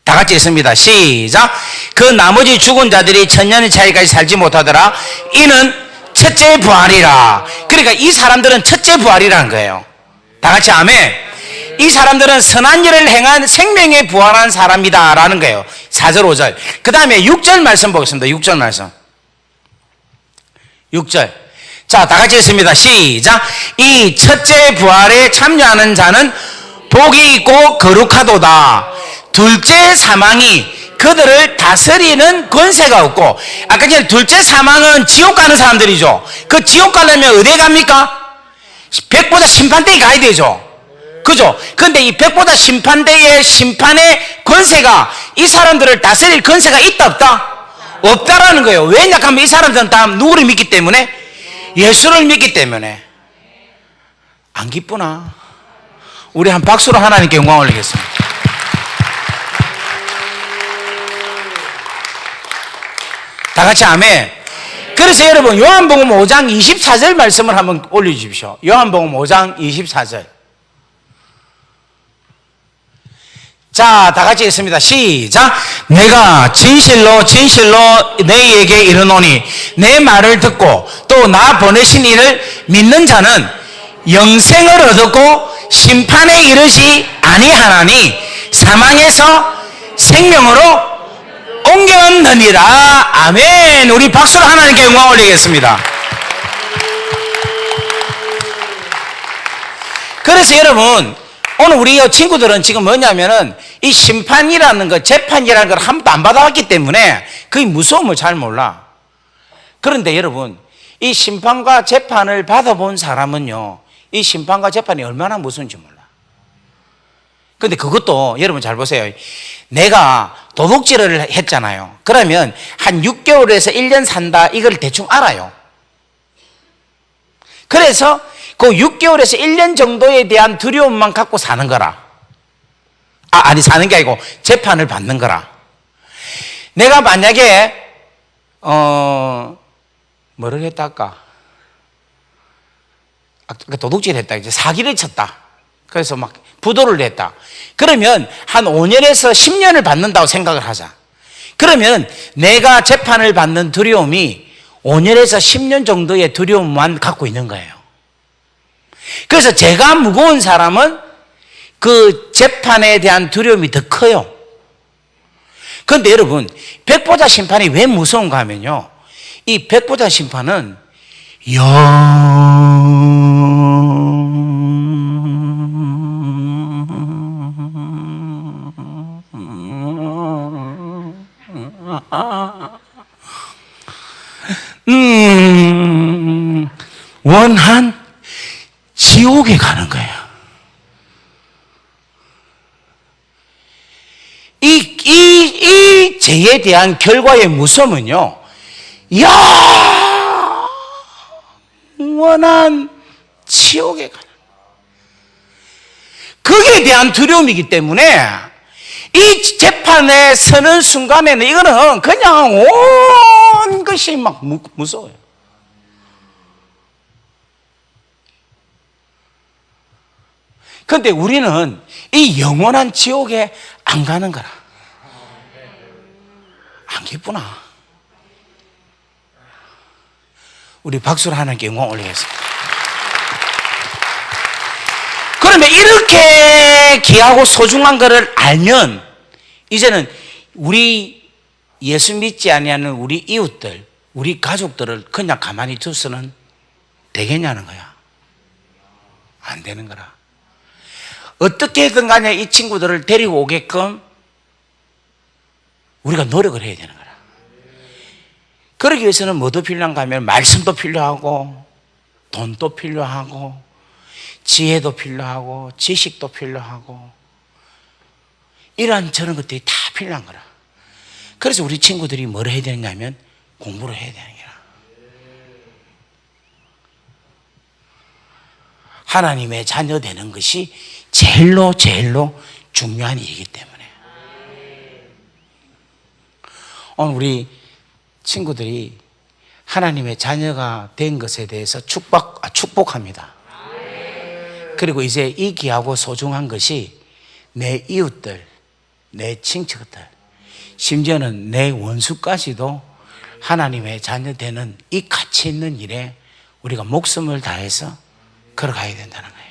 다 같이 읽습니다. 시작. 그 나머지 죽은 자들이 천년의 차이까지 살지 못하더라. 이는 첫째 부활이라. 그러니까 이 사람들은 첫째 부활이라는 거예요. 다 같이 아멘. 이 사람들은 선한 일을 행한 생명에 부활한 사람이다 라는 거예요. 4절 5절. 그 다음에 6절 말씀 보겠습니다. 6절 말씀. 6절. 자, 다 같이 읽습니다. 시작. 이 첫째 부활에 참여하는 자는 복이 있고 거룩하도다. 둘째 사망이 그들을 다스리는 권세가 없고, 아까 전에 둘째 사망은 지옥 가는 사람들이죠. 그 지옥 가려면 어디에 갑니까? 백보다 심판대에 가야 되죠. 그죠? 근데 이 백보다 심판대의 심판의 권세가 이 사람들을 다스릴 권세가 있다 없다? 없다라는 거예요. 왜냐 하면 이 사람들은 다 누구를 믿기 때문에? 예수를 믿기 때문에. 안 기쁘나? 우리 한 박수로 하나님께 영광 올리겠습니다. 다 같이 아멘. 그래서 여러분 요한복음 5장 24절 말씀을 한번 올려주십시오. 요한복음 5장 24절. 자, 다 같이 읽습니다. 시작. 내가 진실로 진실로 너희에게 이르노니 내 말을 듣고 또 나 보내신 이를 믿는 자는 영생을 얻었고 심판에 이르지 아니하나니 사망에서 생명으로 옮겼느니라. 아멘. 우리 박수로 하나님께 영광 올리겠습니다. 그래서 여러분 오늘 우리 친구들은 지금 뭐냐면은 이 심판이라는 거, 재판이라는 걸 한 번도 안 받아왔기 때문에 그 무서움을 잘 몰라. 그런데 여러분 이 심판과 재판을 받아본 사람은요 이 심판과 재판이 얼마나 무서운지 몰라. 근데 그것도 여러분 잘 보세요. 내가 도둑질을 했잖아요. 그러면 한 6개월에서 1년 산다 이걸 대충 알아요. 그래서 그 6개월에서 1년 정도에 대한 두려움만 갖고 사는 거라. 아니 사는 게 아니고 재판을 받는 거라. 내가 만약에 뭐를 했다 아까 도둑질 했다, 이제 사기를 쳤다. 그래서 막 부도를 냈다. 그러면 한 5년에서 10년을 받는다고 생각을 하자. 그러면 내가 재판을 받는 두려움이 5년에서 10년 정도의 두려움만 갖고 있는 거예요. 그래서 제가 무거운 사람은 그 재판에 대한 두려움이 더 커요. 그런데 여러분 백보자 심판이 왜 무서운가 하면요 이 백보자 심판은 원한 지옥에 가는 거예요. 이 죄에 대한 결과의 무서움은요, 영원한 지옥에 가는 거기에 대한 두려움이기 때문에 이 재판에 서는 순간에는 이거는 그냥 온 것이 막 무서워요. 그런데 우리는 이 영원한 지옥에 안 가는 거라. 안 기쁘나? 우리 박수로 하나님께 영광 올리겠습니다. 그런데 이렇게 귀하고 소중한 것을 알면 이제는 우리 예수 믿지 아니하는 우리 이웃들, 우리 가족들을 그냥 가만히 둬서는 되겠냐는 거야. 안 되는 거라. 어떻게든 간에 이 친구들을 데리고 오게끔 우리가 노력을 해야 되는 거라. 그러기 위해서는 뭐도 필요한가 하면 말씀도 필요하고 돈도 필요하고 지혜도 필요하고 지식도 필요하고 이런저런 것들이 다 필요한 거라. 그래서 우리 친구들이 뭘 해야 되냐면 공부를 해야 되는 거라. 하나님의 자녀 되는 것이 제일로 중요한 일이기 때문에 오늘 우리 친구들이 하나님의 자녀가 된 것에 대해서 축복합니다. 그리고 이제 이 귀하고 소중한 것이 내 이웃들, 내 친척들, 심지어는 내 원수까지도 하나님의 자녀 되는 이 가치 있는 일에 우리가 목숨을 다해서 걸어가야 된다는 거예요.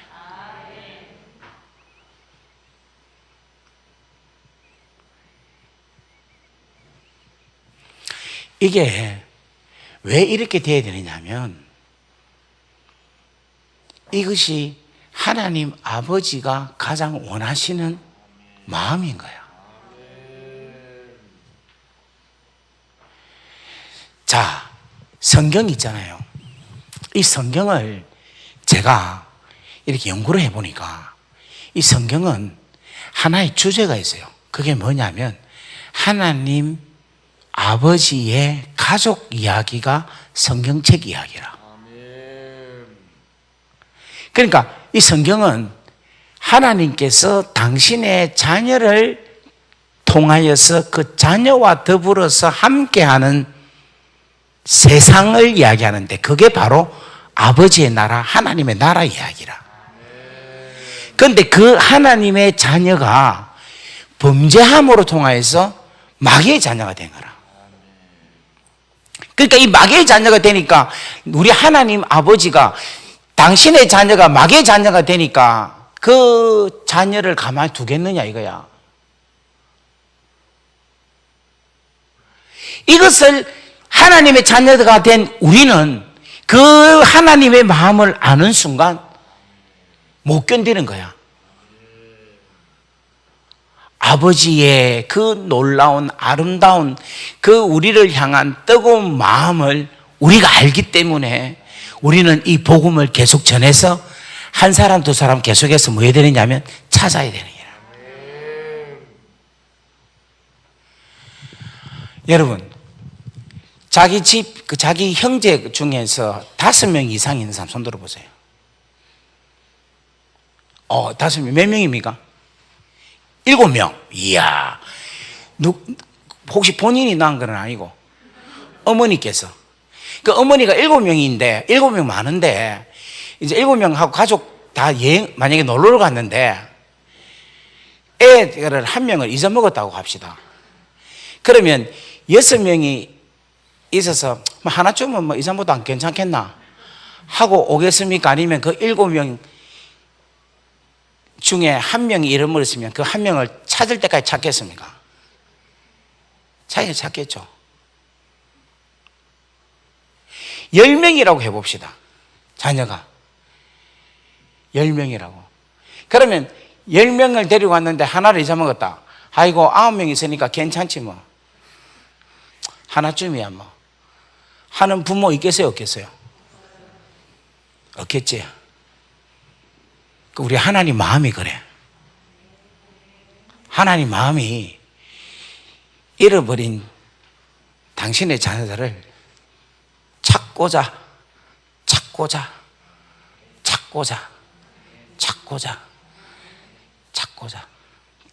이게 왜 이렇게 돼야 되느냐 하면 이것이 하나님 아버지가 가장 원하시는 마음인 거야. 자, 성경 있잖아요. 이 성경을 제가 이렇게 연구를 해보니까 이 성경은 하나의 주제가 있어요. 그게 뭐냐면 하나님 아버지의 가족 이야기가 성경책 이야기라. 그러니까 이 성경은 하나님께서 당신의 자녀를 통하여서 그 자녀와 더불어서 함께하는 세상을 이야기하는데 그게 바로 아버지의 나라, 하나님의 나라 이야기라. 그런데 그 하나님의 자녀가 범죄함으로 통하여서 마귀의 자녀가 된 거라. 그러니까 이 마귀의 자녀가 되니까 우리 하나님 아버지가 당신의 자녀가 마귀의 자녀가 되니까 그 자녀를 가만히 두겠느냐 이거야. 이것을 하나님의 자녀가 된 우리는 그 하나님의 마음을 아는 순간 못 견디는 거야. 아버지의 그 놀라운 아름다운 그 우리를 향한 뜨거운 마음을 우리가 알기 때문에 우리는 이 복음을 계속 전해서 한 사람 두 사람 계속해서 뭐 해야 되느냐면 찾아야 되는 거야. 여러분, 자기 집, 자기 형제 중에서 5명 이상 있는 사람 손 들어보세요. 5명. 몇 명입니까? 7명. 이야. 혹시 본인이 낳은 건 아니고, 어머니께서. 그 어머니가 7명인데, 7명 많은데, 이제 7명하고 가족 다 만약에 놀러를 갔는데, 애를 한 명을 잊어먹었다고 합시다. 그러면 6명이 있어서 뭐 하나쯤은 뭐 이상보다 안 괜찮겠나 하고 오겠습니까? 아니면 그 7명 중에 한 명이 잃어버렸으면 그 한 명을 찾을 때까지 찾겠습니까? 찾겠죠. 10명이라고 해봅시다. 자녀가 10명이라고. 그러면 10명을 데리고 왔는데 하나를 잊어먹었다. 아이고 9명 있으니까 괜찮지 뭐. 하나쯤이야 뭐. 하는 부모 있겠어요 없겠어요? 없겠지. 우리 하나님 마음이 그래. 하나님 마음이 잃어버린 당신의 자녀들을 찾고자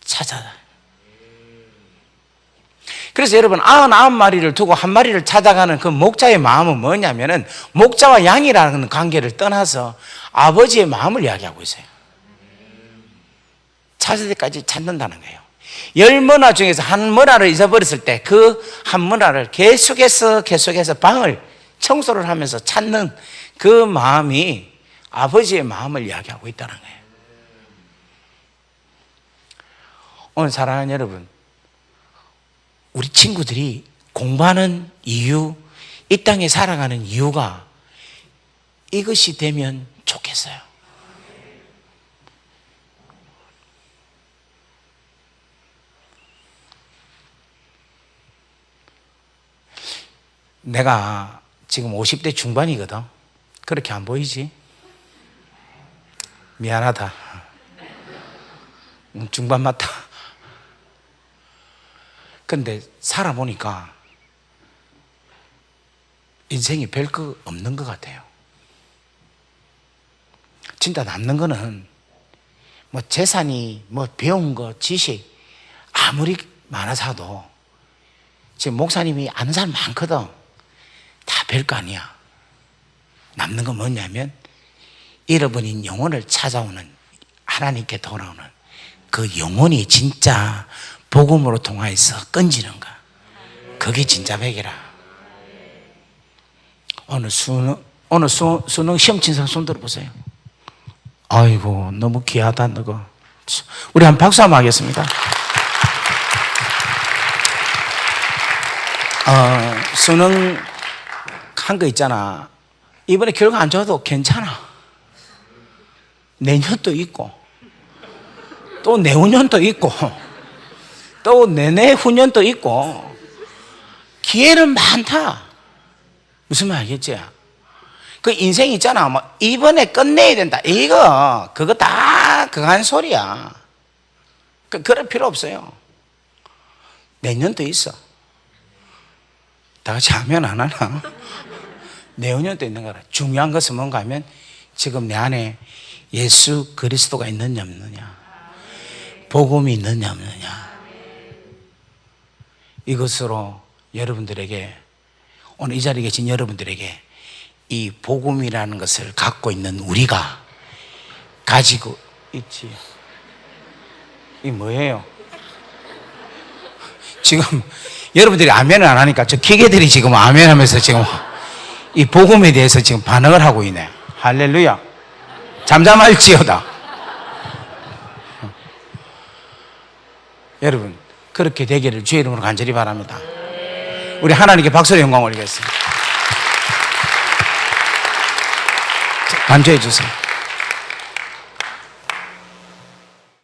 찾아. 그래서 여러분 99마리를 두고 한 마리를 찾아가는 그 목자의 마음은 뭐냐면은 목자와 양이라는 관계를 떠나서 아버지의 마음을 이야기하고 있어요. 찾을 때까지 찾는다는 거예요. 10문화 중에서 한 문화를 잊어버렸을 때 그 한 문화를 계속해서 방을 청소를 하면서 찾는 그 마음이 아버지의 마음을 이야기하고 있다는 거예요. 오늘 사랑하는 여러분, 우리 친구들이 공부하는 이유, 이 땅에 살아가는 이유가 이것이 되면 좋겠어요. 내가 지금 50대 중반이거든. 그렇게 안 보이지? 미안하다. 중반 맞다. 근데 살아보니까 인생이 별거 없는 것 같아요. 진짜 남는 거는 뭐 재산이 뭐 배운 거, 지식 아무리 많아서도 지금 목사님이 아는 사람 많거든. 다 별거 아니야. 남는 건 뭐냐면 잃어버린 영혼을 찾아오는, 하나님께 돌아오는 그 영혼이 진짜 복음으로 통하여서 건지는 거. 그게 진짜 백이라. 오늘 수능 시험 친 사람 손 들어보세요. 아이고 너무 귀하다 너거. 우리 한 박수 한번 하겠습니다. 수능 한 거 있잖아. 이번에 결과 안 좋아도 괜찮아. 내년도 있고 또 내후년도 있고 또 내내후년도 있고 기회는 많다. 무슨 말 알겠지? 그 인생 있잖아. 뭐 이번에 끝내야 된다. 그거 다 그거 한 소리야. 그럴 필요 없어요. 내년도 있어. 다 같이 하면 안 하나? 내후년도 있는 거라. 중요한 것은 뭔가 하면 지금 내 안에 예수 그리스도가 있느냐 없느냐, 복음이 있느냐 없느냐, 이것으로 여러분들에게 오늘 이 자리에 계신 여러분들에게 이 복음이라는 것을 갖고 있는 우리가 가지고 있지. 이 뭐예요? 지금 여러분들이 아멘을 안 하니까 저 기계들이 지금 아멘 하면서 지금 이 복음에 대해서 지금 반응을 하고 있네. 할렐루야. 잠잠할지어다. 여러분, 그렇게 되기를 주의 이름으로 간절히 바랍니다. 우리 하나님께 박수로 영광 올리겠습니다. 간주해 주세요.